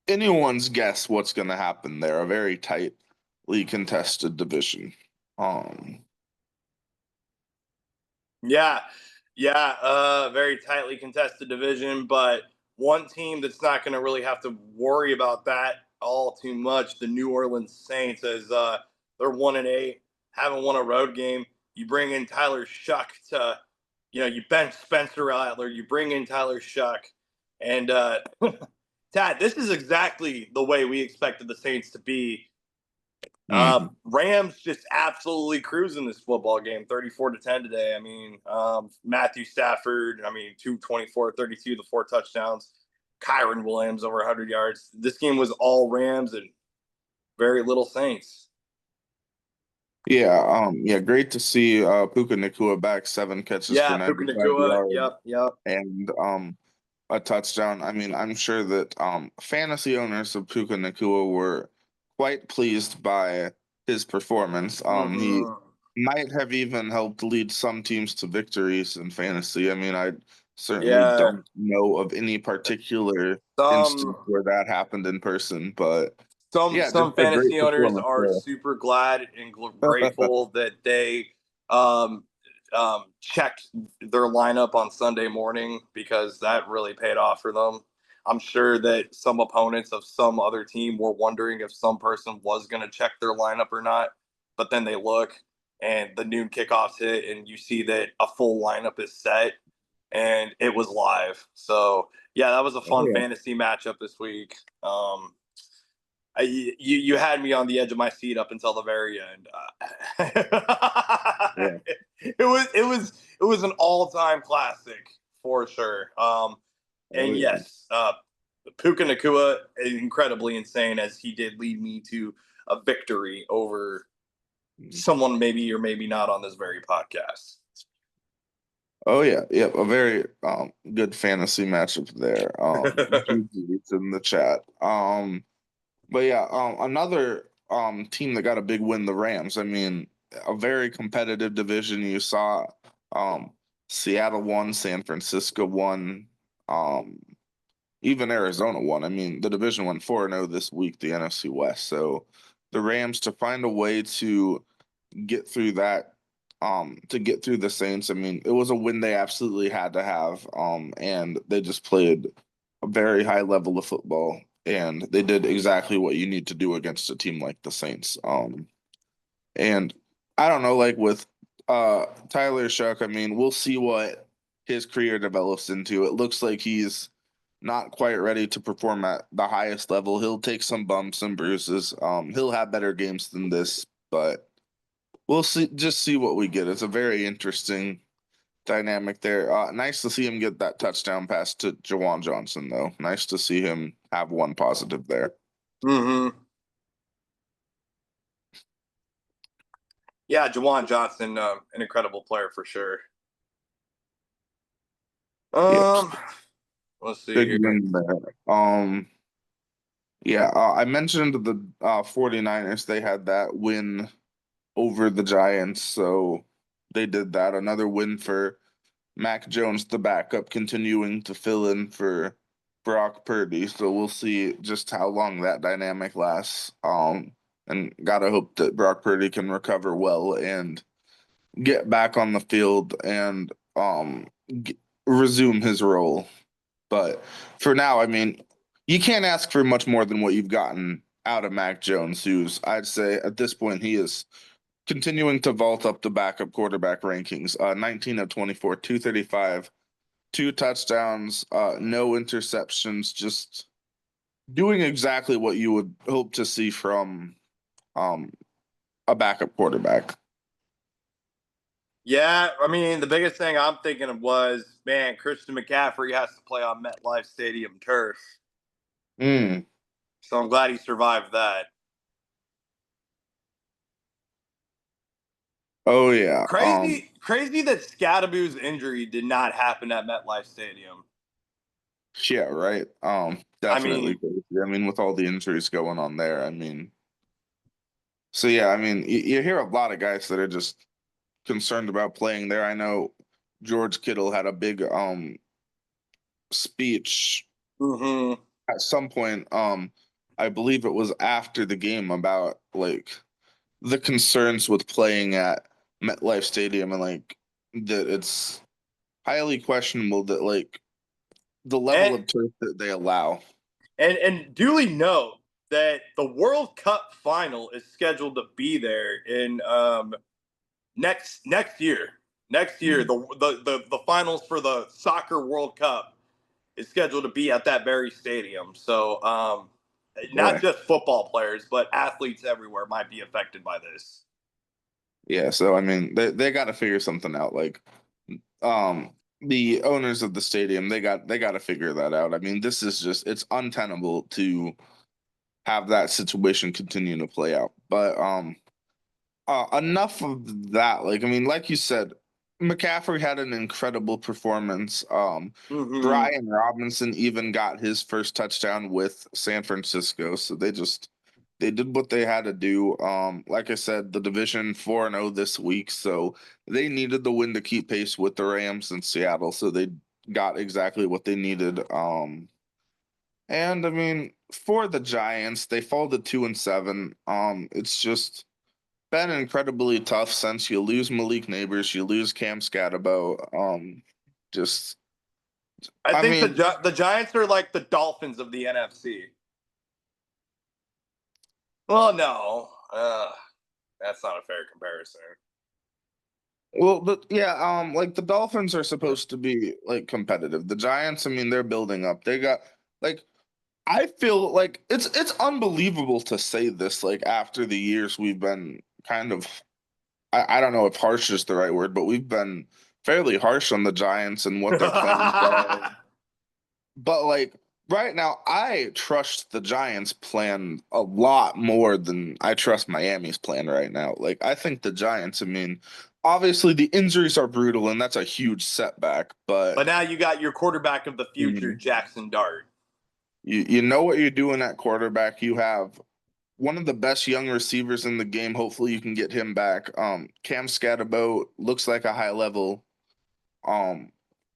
anyone's guess what's going to happen there. A very tightly contested division. Um, Yeah, yeah, very tightly contested division, but one team that's not going to really have to worry about that all too much. The New Orleans Saints, as they're 1-8, haven't won a road game. You bring in Tyler Shuck to, you bench Spencer Rattler, you bring in Tyler Shuck, and Tad, this is exactly the way we expected the Saints to be. mhm. Rams just absolutely cruising this football game, 34-10 today. I mean, Matthew Stafford, 224, 32, the 4 touchdowns. Kyron Williams over 100 yards. This game was all Rams and very little Saints. Yeah, great to see Puka Nacua back, 7 catches for Yeah, Puka 95 Nacua. yards Yep. and a touchdown. I mean, I'm sure that fantasy owners of Puka Nacua were quite pleased by his performance. He Mm-hmm. might have even helped lead some teams to victories in fantasy. I mean, I certainly Yeah, don't know of any particular instance some where that happened in person, but some yeah, just some a great fantasy owners performance are there. super glad and grateful that they um, checked their lineup on Sunday morning because that really paid off for them. I'm sure that some opponents of some other team were wondering if some person was going to check their lineup or not, but then they look and the noon kickoffs hit and you see that a full lineup is set and it was live. So yeah, that was a Oh fun yeah. fantasy matchup this week. You had me on the edge of my seat up until the very end. Yeah. It was an all time classic for sure. Oh And yeah. yes, Puka Nakua incredibly insane as he did lead me to a victory over Mhm. someone maybe or maybe not on this very podcast. Oh yeah, yep, a very good fantasy matchup there. GG's in the chat. But yeah, another team that got a big win, the Rams. I mean, a very competitive division. You saw um Seattle won, San Francisco won, um even Arizona won. I mean, the division went 4-0 this week, the NFC West. So the Rams to find a way get through that to get through the Saints. I mean, it was a win they absolutely had to have. And they just played a very high level of football and they did exactly what you need to do against a team like the Saints. And I don't know, like with Tyler Shuck, I mean, we'll see what his career develops into. It looks like he's not quite ready to perform at the highest level. He'll take some bumps and bruises. He'll have better games than this, but we'll see. Just see what we get. It's a very interesting dynamic there. Nice to see him get that touchdown pass to Jawan Johnson, though. Nice to see him have one positive there. Mm-hmm. Yeah, Jawan Johnson, an incredible player for sure. Yep, Um, let's see big here. win there. Yeah, I mentioned the 49ers. They had that win over the Giants, so they did that. Another win for Mac Jones, the backup, continuing to fill in for Brock Purdy. So we'll see just how long that dynamic lasts. And gotta hope that Brock Purdy can recover well and get back on the field and resume his role. But for now, I mean, you can't ask for much more than what you've gotten out of Mac Jones, who's I'd say at this point he is continuing to vault up the backup quarterback rankings. 19 of 24, 235, 2 touchdowns, no interceptions, just doing exactly what you would hope to see from um, a backup quarterback. Yeah, the biggest thing I'm thinking of was, man, Christian McCaffrey has to play on MetLife Stadium turf. Mm. So I'm glad he survived that. Oh yeah. Crazy that Scadaboo's injury did not happen at MetLife Stadium. Yeah, right. I Definitely mean, crazy. I mean, with all the injuries going on there, I mean, so yeah, I mean, you hear a lot of guys that are just concerned about playing there. I know George Kittle had a big speech Mm-hmm. at some point. I believe it was after the game about like the concerns with playing at MetLife Stadium and like that it's highly questionable that like the level And of turf that they allow. and duly note that the World Cup final is scheduled to be there in next year. Next year, Mhm. the finals for the soccer World Cup is scheduled to be at that very stadium. So not Boy. just football players, but athletes everywhere might be affected by this. Yeah, so I mean they got to figure something out. Like um the owners of the stadium, they got to figure that out. I mean, this is just it's untenable to have that situation continue to play out. But enough of that. Like, I mean, like you said, McCaffrey had an incredible performance. Mm-hmm. Brian Robinson even got his first touchdown with San Francisco. So they did what they had to do. Like I said, the division 4-0 this week, so they needed the win to keep pace with the Rams in Seattle. So they got exactly what they needed. And I mean, for the Giants, they fall to 2-7. It's just been incredibly tough since you lose Malik Neighbors, you lose Cam Scatabo. Just I I think mean, the Giants are like the Dolphins of the NFC. Well, no, that's not a fair comparison. well, but yeah, like the Dolphins are supposed to be like competitive. The Giants, I mean, they're building up. They got like I feel like it's unbelievable to say this like after the years we've been kind of I don't know if harsh is the right word, but we've been fairly harsh on the Giants and what their plans are. But like right now, I trust the Giants' plan a lot more than I trust Miami's plan right now. Like I think the Giants, I mean, obviously the injuries are brutal and that's a huge setback, but But now you got your quarterback of the future, mm, Jackson Dart. you know what you're doing at quarterback. You have one of the best young receivers in the game. Hopefully you can get him back. Cam Scatterbo looks like um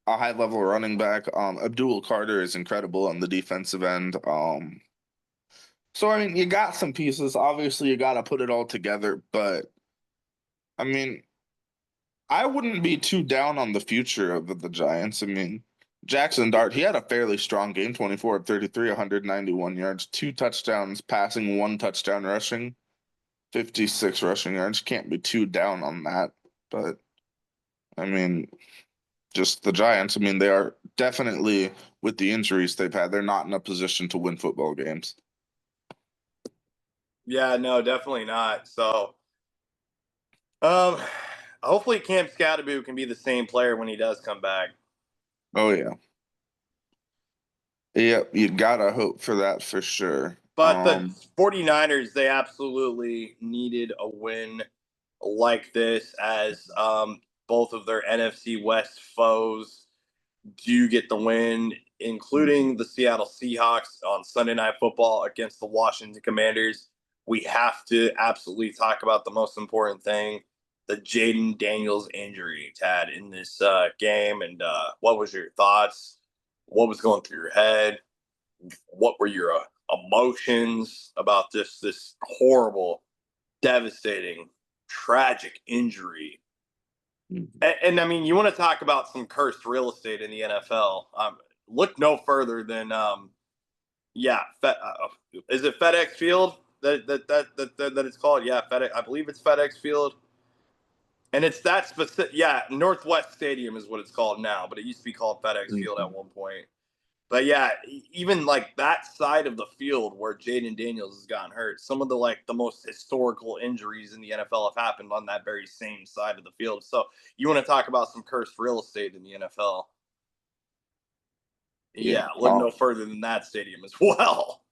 a high level running back. Abdul Carter is incredible on the defensive end. So I mean, you got some pieces. Obviously, you got to put it all together. But I mean, I wouldn't be too down on the future of the Giants. I mean, Jackson Dart, he had a fairly strong game, 24 of 33, 191 yards, two touchdowns passing, one touchdown rushing, 56 rushing yards. Can't be too down on that. But I mean, just the Giants, I mean, they are definitely with the injuries they've had, they're not in a position to win football games. Yeah, no, definitely not. So, um, hopefully Cam Scatterbo can be the same player when he does come back. Oh yeah. Yep, you gotta hope for that for sure. But the 49ers, they absolutely needed a win like this as both of their NFC West foes do get the win, including the Seattle Seahawks on Sunday Night Football against the Washington Commanders. We have to absolutely talk about the most important thing, the Jaden Daniels injury, Tad, in this game. And what was your thoughts? What was going through your head? What were your emotions about this horrible, devastating, tragic injury? And I mean, you want to talk about some cursed real estate in the NFL? Look no further than yeah, is it FedEx Field that it's called? Yeah, FedEx. I believe it's FedEx Field, and it's that specific. Yeah, Northwest Stadium is what it's called now, but it used to be called FedEx Field at Mhm. one point. But yeah, even like that side of the field where Jaden Daniels has gotten hurt, some of the most historical injuries in the NFL have happened on that very same side of the field. So you want to talk about some cursed real estate in the NFL? Yeah. Yeah, look no further than that stadium as well.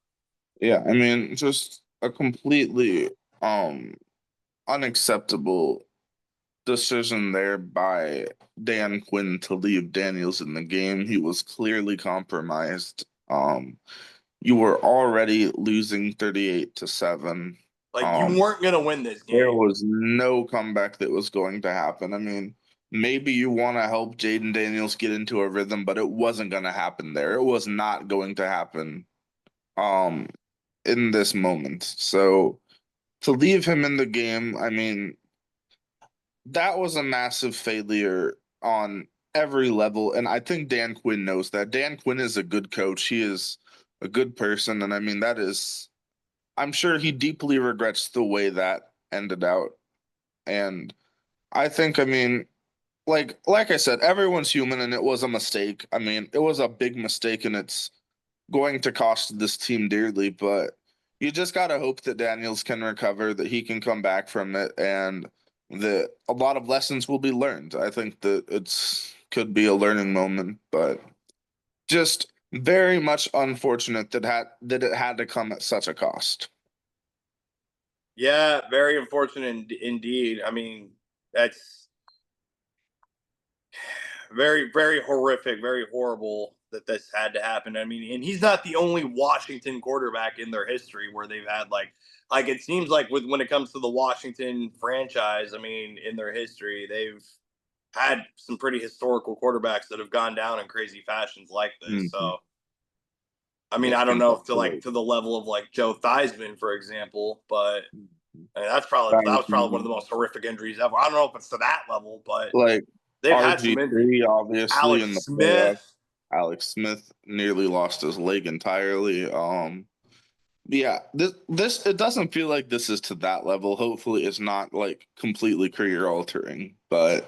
Yeah, I mean, just a completely um unacceptable decision there by Dan Quinn to leave Daniels in the game. He was clearly compromised. You were already losing 38-7. Like you Um, weren't gonna win this there game. was no comeback that was going to happen. I mean, maybe you want to help Jaden Daniels get into a rhythm, but it wasn't going to happen there. It was not going to happen um in this moment. So to leave him in the game, I mean, that was a massive failure on every level. And I think Dan Quinn knows that. Dan Quinn is a good coach. He is a good person. And I mean, I'm sure he deeply regrets the way that ended out. And I mean, like I said, everyone's human and it was a mistake. I mean, it was a big mistake and it's going to cost this team dearly, but you just gotta hope that Daniels can recover, that he can come back from it, and that a lot of lessons will be learned. I think that it's could be a learning moment, but just very much unfortunate that it had to come at such a cost. Yeah, very unfortunate indeed. I mean, that's very, very horrific, very horrible that this had to happen. I mean, and he's not the only Washington quarterback in their history where they've had like it seems like with when it comes to the Washington franchise, I mean, in their history, they've had some pretty historical quarterbacks that have gone down in crazy fashions like this. Mhm. So, I mean, Yeah, I don't know if to like absolutely. to the level of like Joe Theismann, for example, but Mhm. I mean, that was probably one of the most horrific injuries ever. I don't know if it's to that level, but Like they've had some injuries. RG3, obviously in Alex the playoffs, Smith. Alex Smith nearly lost his leg entirely. Yeah, this it doesn't feel like this is to that level. Hopefully, it's not like completely career altering, but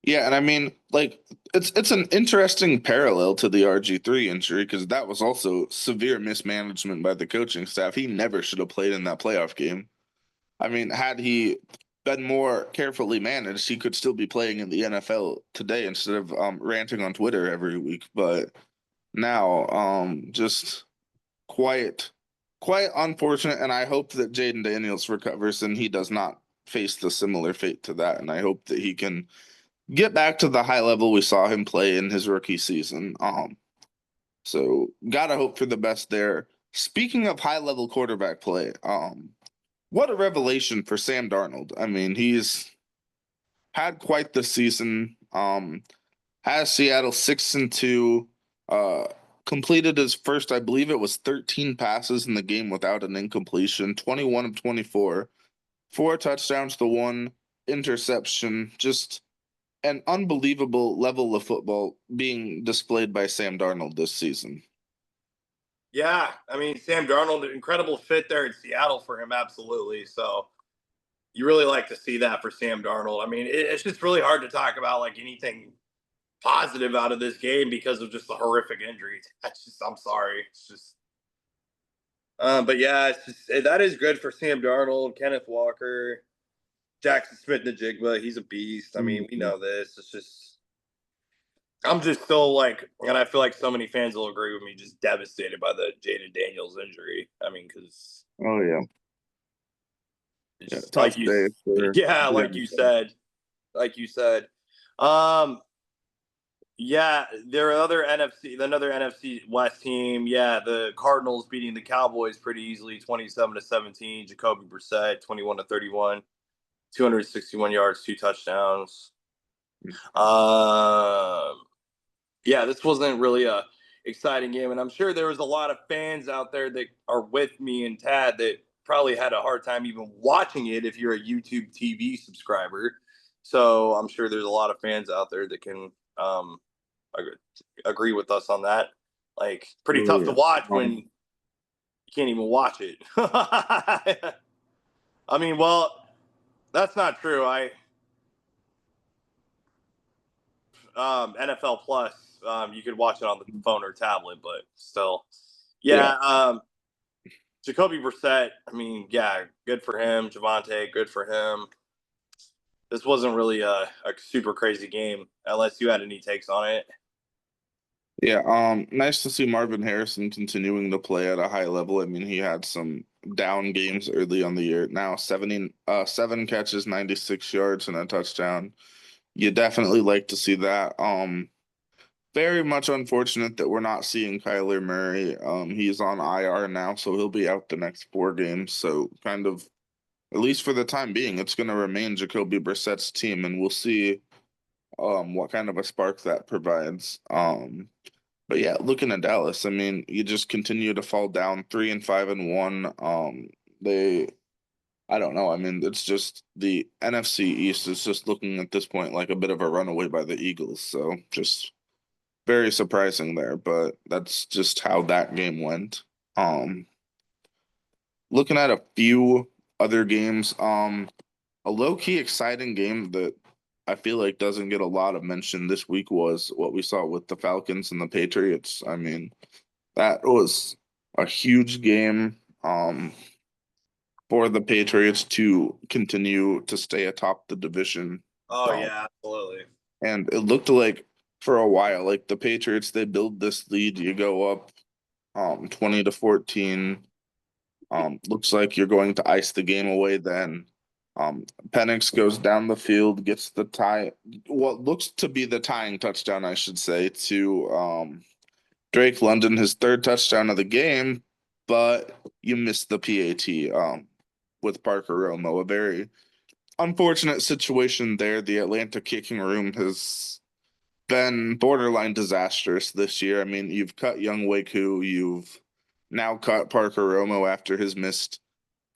yeah, and I mean, like it's an interesting parallel to the RG3 injury because that was also severe mismanagement by the coaching staff. He never should have played in that playoff game. I mean, had he been more carefully managed, he could still be playing in the NFL today instead of ranting on Twitter every week. But now, just quite quite unfortunate, and I hope that Jaden Daniels recovers and he does not face the similar fate to that. And I hope that he can get back to the high level we saw him play in his rookie season. So gotta hope for the best there. Speaking of high level quarterback play, what a revelation for Sam Darnold. I mean, he's had quite the season. Has Seattle 6-2. Uh, completed his first, I believe it was 13 passes in the game without an incompletion. 21 of 24, 4 touchdowns to 1 interception. Just an unbelievable level of football being displayed by Sam Darnold this season. Yeah, I mean Sam Darnold, incredible fit there in Seattle for him, absolutely. So you really like to see that for Sam Darnold. I mean, it's just really hard to talk about like anything positive out of this game because of just the horrific injuries. That's just, I'm sorry, it's just. But yeah, it's just, that is good for Sam Darnold, Kenneth Walker, Jackson Smith-Njigba. He's a beast. I mean, we Mhm. know this. It's just I'm just still like, and I feel like so many fans will agree with me, just devastated by the Jaden Daniels injury. I mean, because Oh yeah, yeah, it's tough day for yeah, the NFL. like you said, um, yeah, there are another NFC West team. Yeah, the Cardinals beating the Cowboys pretty easily, 27-17. Jacoby Brissett, 21-31, 261 yards, 2 touchdowns. Um, yeah, this wasn't really a exciting game, and I'm sure there was a lot of fans out there that are with me and Tad that probably had a hard time even watching it if you're a YouTube TV subscriber. So I'm sure there's a lot of fans out there that can um, agree with us on that. Like, pretty Oh tough to yeah. watch when Um, you can't even watch it. I mean, well, that's not true. I NFL Plus, you could watch it on the phone or tablet, but still, yeah, yeah. Jacoby Brissett, I mean, yeah, good for him. Javante, good for him. This wasn't really a super crazy game, unless you had any takes on it. yeah. Nice to see Marvin Harrison continuing to play at a high level. I mean, he had some down games early on the year. Now 7 catches, 96 yards, and a touchdown. You definitely like to see that. Very much unfortunate that we're not seeing Kyler Murray. He's on IR now, so he'll be out the next 4 games. So kind of at least for the time being, it's going to remain Jacoby Brissett's team, and we'll see what kind of a spark that provides. But yeah, looking at Dallas, I mean, you just continue to fall down 3-5-1. They I don't know. I mean, it's just the NFC East is just looking at this point like a bit of a runaway by the Eagles. So just very surprising there, but that's just how that game went. Um, Looking at a few other games, a low-key exciting game that I feel like doesn't get a lot of mention this week was what we saw with the Falcons and the Patriots. I mean, that was a huge game. For the Patriots to continue to stay atop the division. Oh Um, yeah, absolutely. and it looked like for a while, like the Patriots, they build this lead. You go up 20-14. Looks like you're going to ice the game away then. Penix goes down the field, gets the tie, what looks to be the tying touchdown, I should say, to Drake London, his third touchdown of the game, but you missed the PAT with Parker Romo. A very unfortunate situation there. The Atlanta kicking room has been borderline disastrous this year. I mean, you've cut Young Waku, you've now cut Parker Romo after his missed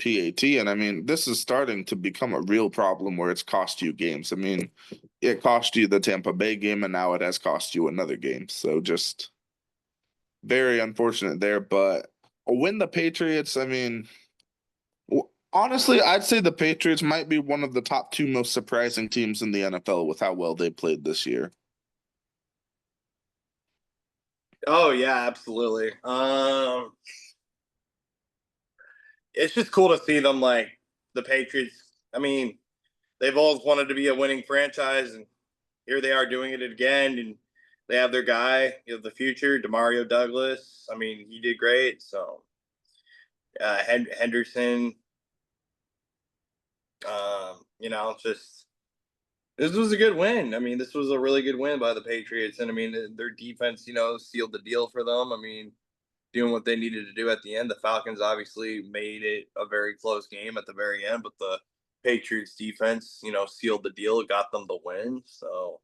PAT. And I mean, this is starting to become a real problem where it's cost you games. I mean, it cost you the Tampa Bay game, and now it has cost you another game. So just very unfortunate there. But when the Patriots, I mean, honestly, I'd say the Patriots might be one of the top two most surprising teams in the NFL with how well they played this year. Oh yeah, absolutely. It's just cool to see them like the Patriots. I mean, they've always wanted to be a winning franchise, and here they are doing it again. And they have their guy of the future, Demario Douglas. I mean, he did great. So Henderson, just this was a good win. I mean, this was a really good win by the Patriots, and I mean, their defense, sealed the deal for them. I mean, doing what they needed to do at the end. The Falcons obviously made it a very close game at the very end, but the Patriots defense, sealed the deal, got them the win. So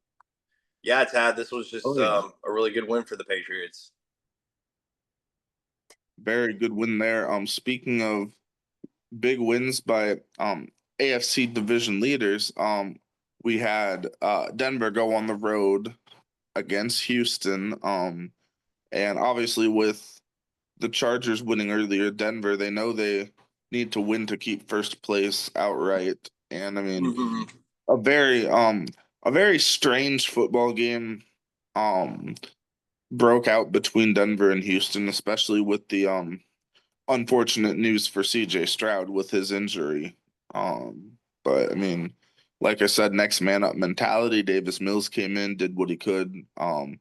yeah, Tad, this was Oh just yeah, a really good win for the Patriots. very good win there. Speaking of big wins by AFC division leaders, we had Denver go on the road against Houston. And obviously with the Chargers winning earlier, Denver, they know they need to win to keep first place outright. And I mean, Mm-hmm. a very um a very strange football game um broke out between Denver and Houston, especially with the unfortunate news for CJ Stroud with his injury. But I mean, like I said, next man up mentality. Davis Mills came in, did what he could. And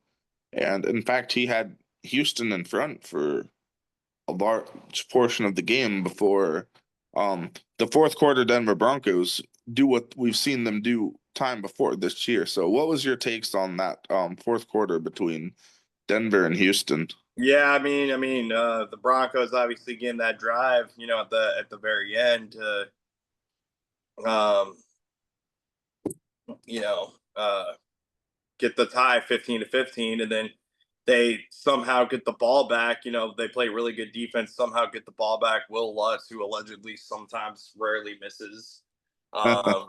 in fact, he had Houston in front for a large portion of the game before the fourth quarter Denver Broncos do what we've seen them do time before this year. So what was your takes on that fourth quarter between Denver and Houston? Yeah, the Broncos obviously getting that drive, at the very end to, um, you know, get the tie 15-15, and then they somehow get the ball back. They play really good defense, somehow get the ball back. Will Lutz, who allegedly sometimes rarely misses, um,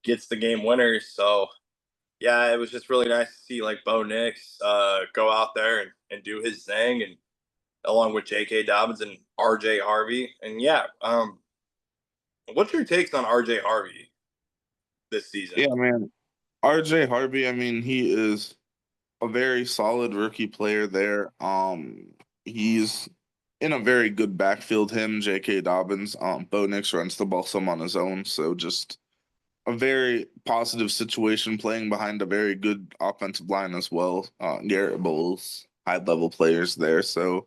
gets the game winners. So yeah, it was just really nice to see like Bo Nix go out there and do his thing, and along with J.K. Dobbins and R.J. Harvey. And yeah, what's your takes on R.J. Harvey this season? Yeah, man. RJ Harvey, I mean, he is a very solid rookie player there. He's in a very good backfield, him, J.K. Dobbins. Bo Nix runs the ball some on his own, so just a very positive situation playing behind a very good offensive line as well. Garrett Bowles, high level players there. So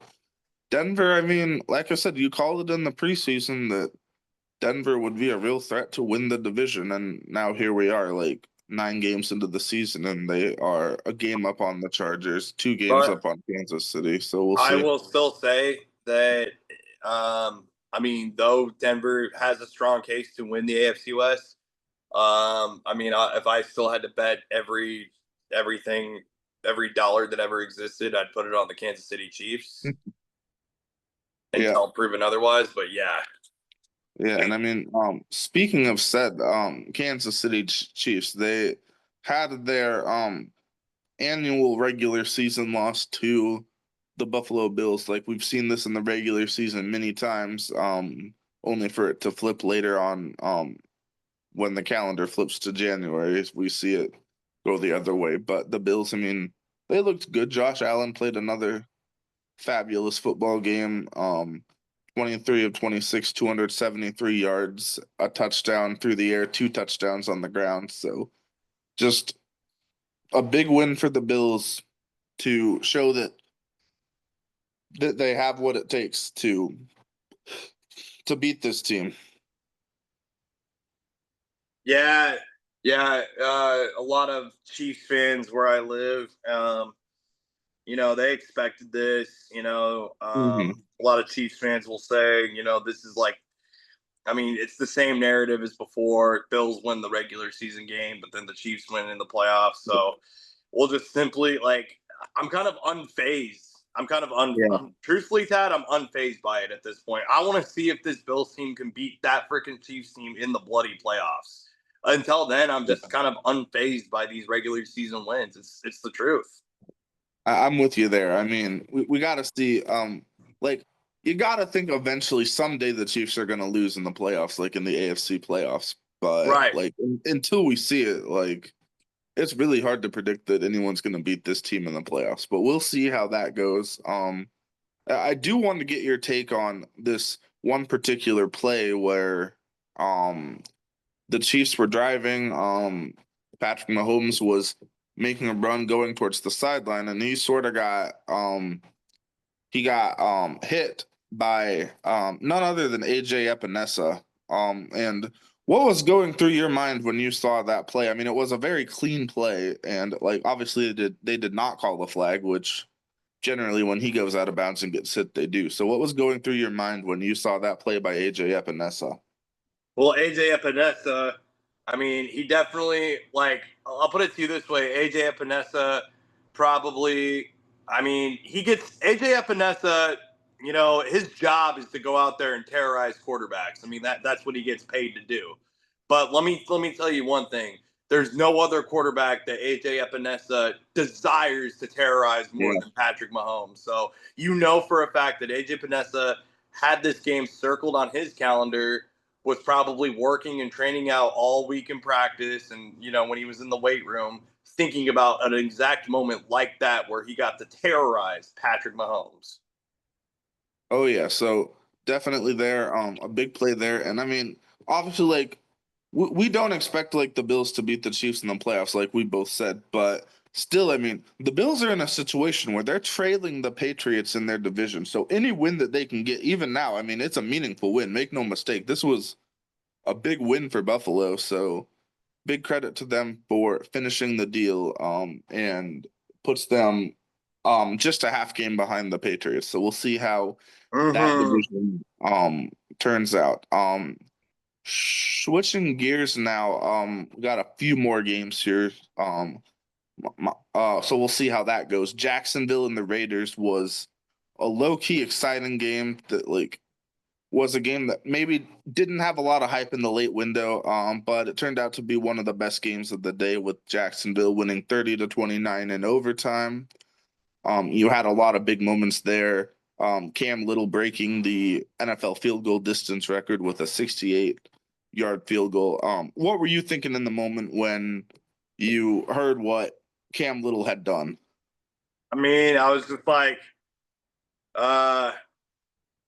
Denver, I mean, like I said, you called it in the preseason that Denver would be a real threat to win the division, and now here we are, like 9 games into the season, and they are a game up on the Chargers, 2 games But up on Kansas City. So we'll I see. will still say that I mean, though Denver has a strong case to win the AFC West, I mean, if I still had to bet everything, every dollar that ever existed, I'd put it on the Kansas City Chiefs Yeah, until proven otherwise. But yeah, yeah, and I mean, speaking of said, Kansas City Chiefs, they had their annual regular season loss to the Buffalo Bills. Like we've seen this in the regular season many times, only for it to flip later on, when the calendar flips to January, we see it go the other way. But the Bills, I mean, they looked good. Josh Allen played another fabulous football game. 23 of 26, 273 yards, a touchdown through the air, two touchdowns on the ground. So just a big win for the Bills to show that they have what it takes to beat this team. yeah, yeah. A lot of Chiefs fans where I live, they expected this. Mm-hmm. A lot of Chiefs fans will say, this is like, I mean, it's the same narrative as before. Bills win the regular season game, but then the Chiefs win in the playoffs. So we'll just simply like, I'm kind of unfazed. I'm kind of Yeah. truthfully, Tad, I'm unfazed by it at this point. I want to see if this Bills team can beat that freaking Chiefs team in the bloody playoffs. Until then, I'm just kind of unfazed by these regular season wins. It's the truth. I'm with you there. I mean, we got to see, like, you got to think eventually someday the Chiefs are going to lose in the playoffs, like in the AFC playoffs. But, Right. like, until we see it, like, it's really hard to predict that anyone's going to beat this team in the playoffs. But we'll see how that goes. I do want to get your take on this one particular play where, the Chiefs were driving. Patrick Mahomes was making a run going towards the sideline, and he sort of got hit by none other than AJ Epinesa. And what was going through your mind when you saw that play? I mean, it was a very clean play, and like obviously they did not call the flag, which generally when he goes out of bounds and gets hit, they do. So what was going through your mind when you saw that play by AJ Epinesa? Well, AJ Epinesa, I mean, he definitely like. I'll put it to you this way: AJ Epinesa probably. I mean, he gets AJ Epinesa. His job is to go out there and terrorize quarterbacks. I mean, that's what he gets paid to do. But let me tell you one thing: there's no other quarterback that AJ Epinesa desires to terrorize more Yeah. than Patrick Mahomes. So for a fact that AJ Epinesa had this game circled on his calendar, was probably working and training out all week in practice, and when he was in the weight room thinking about an exact moment like that where he got to terrorize Patrick Mahomes. Oh yeah, so definitely there, a big play there, and I mean, obviously, like we don't expect like the Bills to beat the Chiefs in the playoffs, like we both said, but still, I mean, the Bills are in a situation where they're trailing the Patriots in their division, so any win that they can get, even now, I mean, it's a meaningful win. Make no mistake, this was a big win for Buffalo, so big credit to them for finishing the deal, and puts them just a half game behind the Patriots. So we'll see how that Mm-hmm. division turns out. Switching gears now, we got a few more games here. So we'll see how that goes. Jacksonville and the Raiders was a low-key exciting game that like was a game that maybe didn't have a lot of hype in the late window, but it turned out to be one of the best games of the day with Jacksonville winning 30-29 in overtime. You had a lot of big moments there. Cam Little breaking the NFL field goal distance record with a 68-yard field goal. What were you thinking in the moment when you heard what Cam Little had done? I mean, I was just like, uh,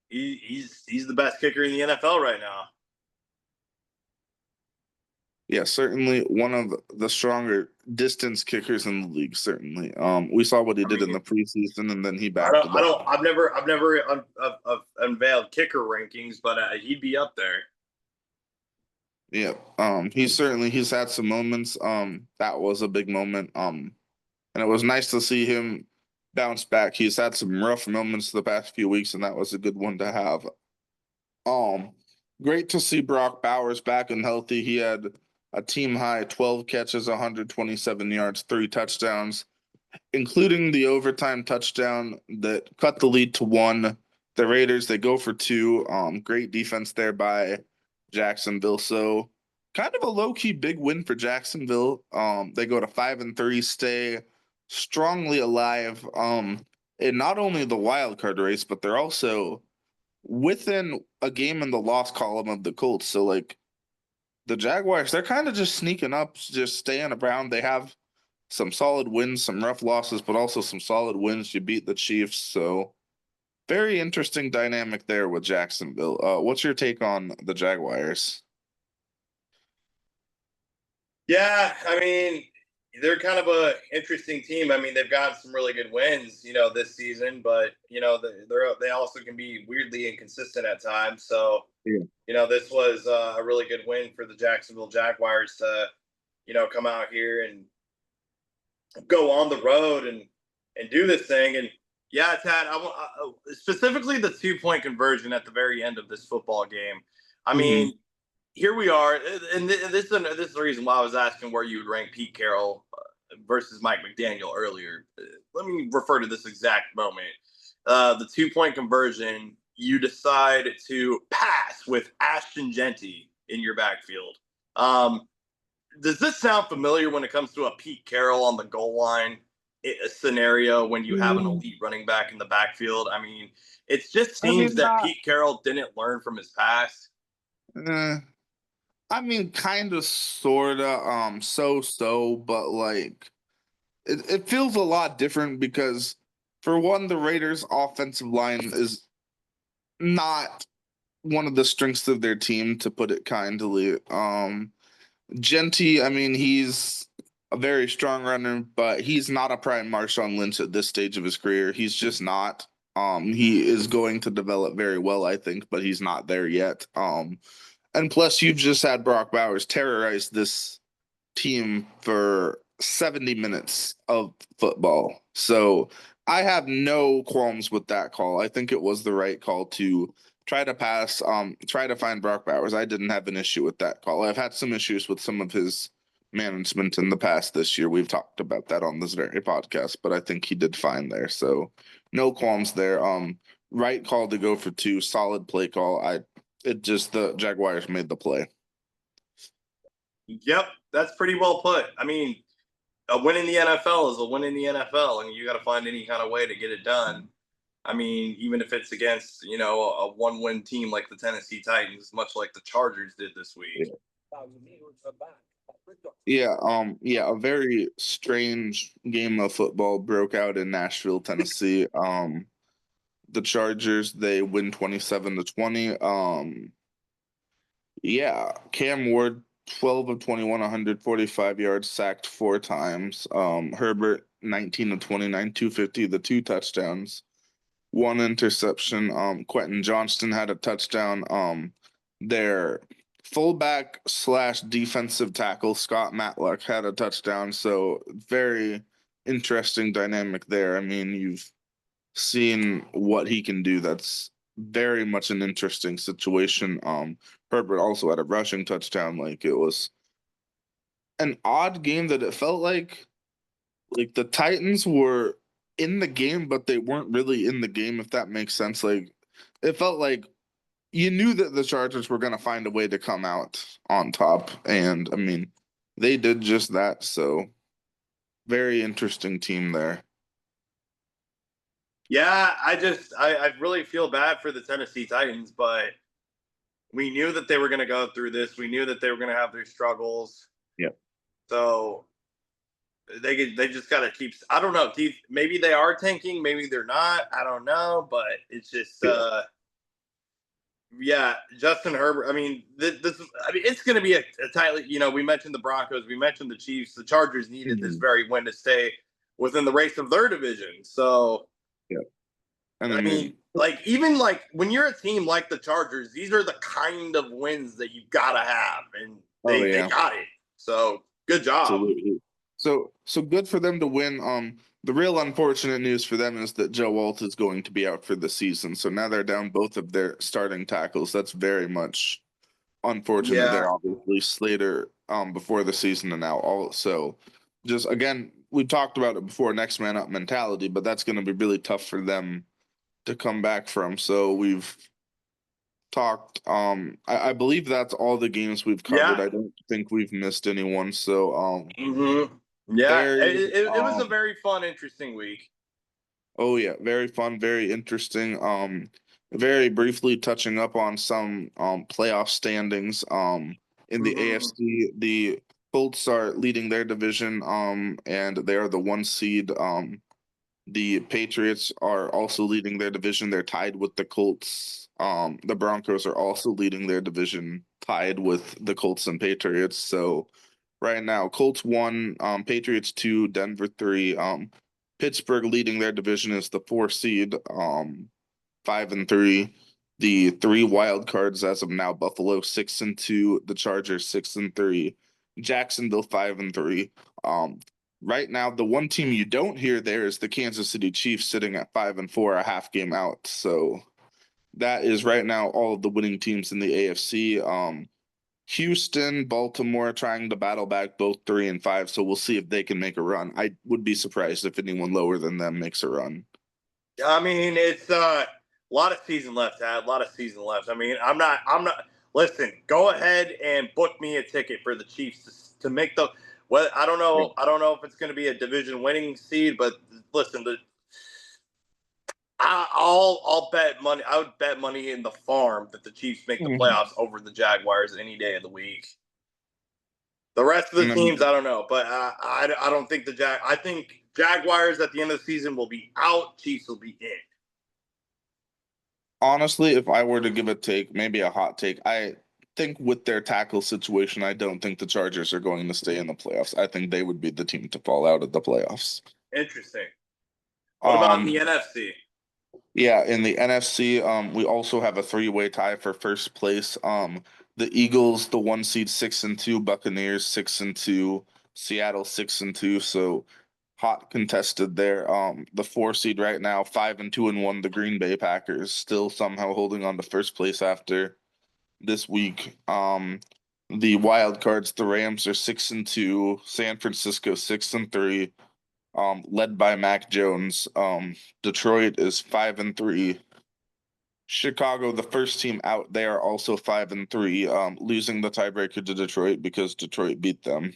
he's the best kicker in the NFL right now. Yeah, certainly one of the stronger distance kickers in the league. Certainly, we saw what he I did in mean, the preseason, and then he backed it up. I've never unveiled kicker rankings, but he'd be up there. Yeah, he's had some moments. That was a big moment. And it was nice to see him bounce back. He's had some rough moments the past few weeks, and that was a good one to have. Um, Great to see Brock Bowers back and healthy. He had a team high 12 catches, 127 yards, 3 touchdowns, including the overtime touchdown that cut the lead to 1. The Raiders, they go for 2. Great defense there by Jacksonville. So kind of a low-key big win for Jacksonville. They go to 5-3, stay strongly alive. In not only the wild card race, but they're also within a game in the loss column of the Colts. So like the Jaguars, they're kind of just sneaking up, just staying around. They have some solid wins, some rough losses, but also some solid wins. You beat the Chiefs, so very interesting dynamic there with Jacksonville. What's your take on the Jaguars? Yeah, I mean, they're kind of a interesting team. I mean, they've gotten some really good wins, this season, but they also can be weirdly inconsistent at times. So, Yeah. this was a really good win for the Jacksonville Jaguars to, come out here and go on the road and do this thing. And yeah, Tad, specifically the 2-point conversion at the very end of this football game. I mean, here we are, and this is the reason why I was asking where you would rank Pete Carroll versus Mike McDaniel earlier. Let me refer to this exact moment. The 2-point conversion, you decide to pass with Ashton Genty in your backfield. Does this sound familiar when it comes to a Pete Carroll on the goal line scenario when you have an elite running back in the backfield? I mean, it just seems that Pete Carroll didn't learn from his past. I mean, kind of, sort of, so, but like, it feels a lot different because, for one, the Raiders' offensive line is not one of the strengths of their team, to put it kindly. Genty, I mean, he's a very strong runner, but he's not a prime Marshawn Lynch at this stage of his career. He's just not. He is going to develop very well, I think, but he's not there yet. And plus, you've just had Brock Bowers terrorize this team for 70 minutes of football. So I have no qualms with that call. I think it was the right call to try to pass, try to find Brock Bowers. I didn't have an issue with that call. I've had some issues with some of his management in the past this year. We've talked about that on this very podcast, but I think he did fine there. So no qualms there. Right call to go for 2, solid play call. The Jaguars made the play. Yep, that's pretty well put. I mean, a win in the NFL is a win in the NFL, and you got to find any kind of way to get it done. I mean, even if it's against, a one-win team like the Tennessee Titans, much like the Chargers did this week. Yeah, a very strange game of football broke out in Nashville, Tennessee. The Chargers, they win 27-20. Yeah, Cam Ward, 12 of 21, 145 yards, sacked 4 times. Herbert, 19 of 29, 250, the 2 touchdowns, 1 interception. Quentin Johnston had a touchdown. Their fullback / defensive tackle, Scott Matlock, had a touchdown. So very interesting dynamic there. I mean, you've seen what he can do. That's very much an interesting situation. Herbert also had a rushing touchdown. Like, it was an odd game that it felt like the Titans were in the game, but they weren't really in the game, if that makes sense. Like, it felt like you knew that the Chargers were going to find a way to come out on top. And I mean, they did just that. So very interesting team there. Yeah, I really feel bad for the Tennessee Titans, but we knew that they were going to go through this. We knew that they were going to have their struggles. Yep. So they just got to keep. I don't know. Maybe they are tanking. Maybe they're not. I don't know. But it's just, yeah, Justin Herbert. I mean, it's going to be a tightly. We mentioned the Broncos. We mentioned the Chiefs. The Chargers needed this very win to stay within the race of their division. So. Yep. I mean, even when you're a team like the Chargers, these are the kind of wins that you gotta have, and they got it. So good job. Absolutely. So good for them to win. The real unfortunate news for them is that Joe Alt is going to be out for the season. So now they're down both of their starting tackles. That's very much unfortunate. Yeah. They're obviously Slater before the season and now also just again we talked about it before, next man up mentality, but that's going to be really tough for them to come back from. So we've talked. I believe that's all the games we've covered. Yeah. I don't think we've missed anyone. So Yeah. there is It was a very fun, interesting week. oh yeah, very fun, very interesting. Very briefly touching up on some playoff standings. In the Hmm. AFC, the Colts are leading their division. And they are the one seed. The Patriots are also leading their division. They're tied with the Colts. The Broncos are also leading their division, tied with the Colts and Patriots. So right now, Colts 1, Patriots 2, Denver 3. Pittsburgh leading their division is the 4 seed, 5-3. The three wild cards as of now: Buffalo 6-2, the Chargers 6-3, Jacksonville 5-3. Um, right now, the one team you don't hear there is the Kansas City Chiefs sitting at 5-4, a half game out. So that is right now all of the winning teams in the AFC. Houston, Baltimore trying to battle back, both 3-5. So we'll see if they can make a run. I would be surprised if anyone lower than them makes a run. I mean, it's a lot of season left, Ad. A lot of season left. I mean, I'm not. Listen, go ahead and book me a ticket for the Chiefs to make the. Well, I don't know. I don't know if it's going to be a division winning seed, but listen, I'll bet money. I would bet money in the farm that the Chiefs make the Mhm. playoffs over the Jaguars any day of the week. The rest of the And I teams, mean, I don't know, but I don't think I think Jaguars at the end of the season will be out. Chiefs will be in. honestly, if I were to give a take, maybe a hot take, I think with their tackle situation, I don't think the Chargers are going to stay in the playoffs. I think they would be the team to fall out of the playoffs. Interesting. What about in Um, the NFC? yeah, in the NFC, we also have a three-way tie for first place. The Eagles, the one seed 6-2, Buccaneers 6-2, Seattle 6-2. So hot contested there. The 4 seed right now, 5-2 the Green Bay Packers, still somehow holding on to first place after this week. The wild cards, the Rams are 6-2, San Francisco 6-3, led by Mac Jones. Detroit is 5-3. Chicago, the first team out, they are also 5-3, losing the tiebreaker to Detroit because Detroit beat them.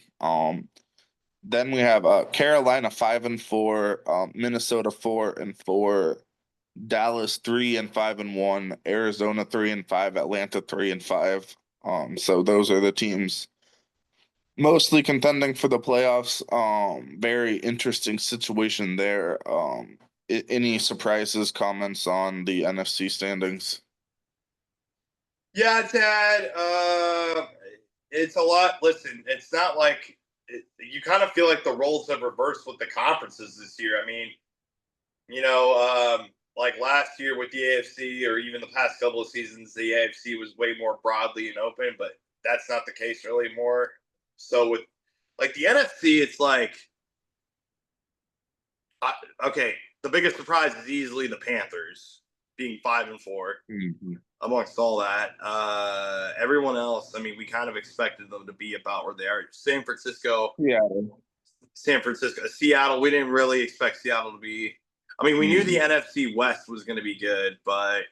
Then we have Carolina 5-4, Minnesota 4-4, Dallas 3-5-1, Arizona 3-5, Atlanta 3-5. So those are the teams mostly contending for the playoffs. Very interesting situation there. Any surprises, comments on the NFC standings? Yeah, Tad. It's a lot. Listen, it's not like you kind of feel like the roles have reversed with the conferences this year. I mean, like last year with the AFC, or even the past couple of seasons, the AFC was way more broadly and open, but that's not the case really more. So with like the NFC, it's like, okay, the biggest surprise is easily the Panthers being 5-4 Mhm. amongst all that. Everyone else, I mean, we kind of expected them to be about where they are. Yeah. San Francisco, Seattle. We didn't really expect Seattle to be. I mean, we knew the Mhm. NFC West was going to be good, but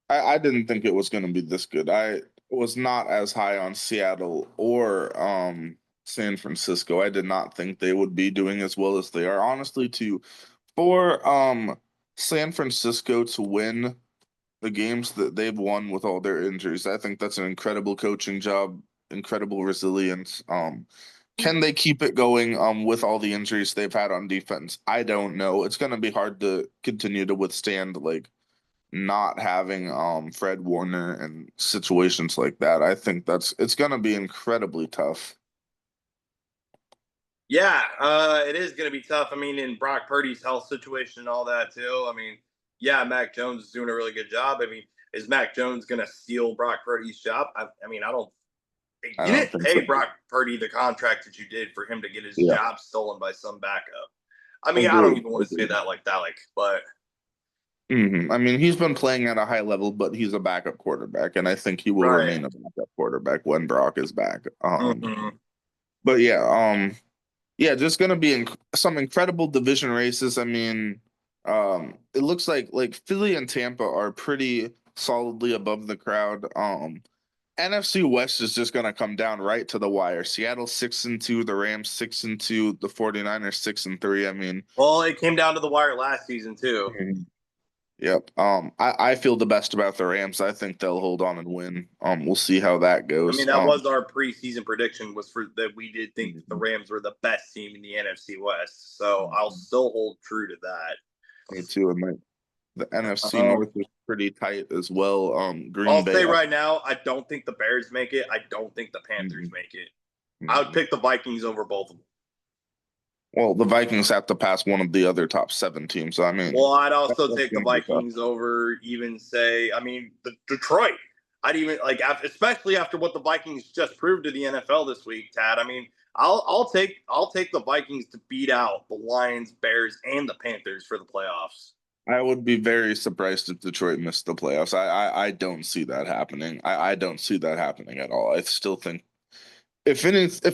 I didn't think it was going to be this good. I was not as high on Seattle or San Francisco. I did not think they would be doing as well as they are. Honestly, to for San Francisco to win the games that they've won with all their injuries, I think that's an incredible coaching job, incredible resilience. Can they keep it going with all the injuries they've had on defense? I don't know. It's going to be hard to continue to withstand like not having Fred Warner and situations like that. I think it's going to be incredibly tough. yeah, it is going to be tough. I mean, in Brock Purdy's health situation and all that too. I mean, yeah, Mac Jones is doing a really good job. I mean, is Mac Jones going to steal Brock Purdy's job? I mean, I don't. I You don't didn't think so. pay Brock Purdy the contract that you did for him to get his Yeah. job stolen by some backup. I mean, I don't even want to say that like that, but I mean, he's been playing at a high level, but he's a backup quarterback, and I think he will right. remain a backup quarterback when Brock is back. Mhm. But yeah, just gonna be some incredible division races. I mean, it looks like Philly and Tampa are pretty solidly above the crowd. NFC West is just gonna come down right to the wire. Seattle 6-2, the Rams 6-2, the 49ers 6-3. I mean, Well, it came down to the wire last season too. yep. I feel the best about the Rams. I think they'll hold on and win. We'll see how that I goes. mean, that was our preseason prediction was for that we did think that the Mhm. Rams were the best team in the NFC West. So I'll Mhm. still hold true to that. Me too. And the NFC Um, North is pretty tight as well. Green I'll Bay. say right now, I don't think the Bears make it. I don't think the Panthers Mhm. make it. I would Mhm. pick the Vikings over both of them. Well, the Vikings have to pass one of the other top 7 teams. So I mean, Well, I'd also that's take the gonna be tough. Vikings over even say, I mean, the Detroit. I'd even like, especially after what the Vikings just proved to the NFL this week, Tad. I mean, I'll take the Vikings to beat out the Lions, Bears, and the Panthers for the playoffs. I would be very surprised if Detroit missed the playoffs. I don't see that happening. I don't see that happening at all. I still think if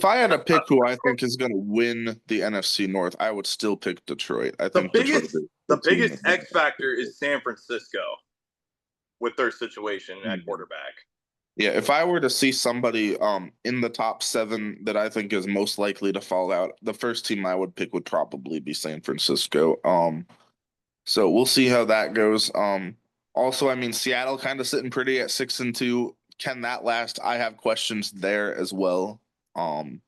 I had to pick who I think is going to win the NFC North, I would still pick Detroit. I think Detroit is The the team. biggest X factor is San Francisco with their situation at Mhm. quarterback. Yeah, if I were to see somebody in the top 7 that I think is most likely to fall out, the first team I would pick would probably be San Francisco. So we'll see how that goes. Also, I mean, Seattle kind of sitting pretty at 6-2. Can that last? I have questions there as well. Um,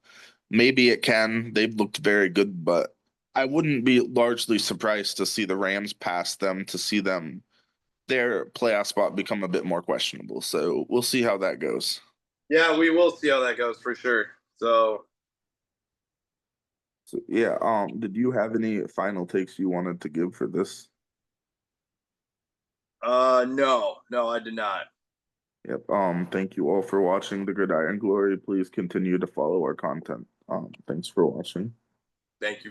Maybe it can. They've looked very good, but I wouldn't be largely surprised to see the Rams pass them, to see their playoff spot become a bit more questionable. So we'll see how that goes. Yeah, we will see how that goes for sure. So, So yeah, did you have any final takes you wanted to give for this? no, I did not. Yep. Thank you all for watching the Gridiron Glory. Please continue to follow our content. Thanks for watching. Thank you.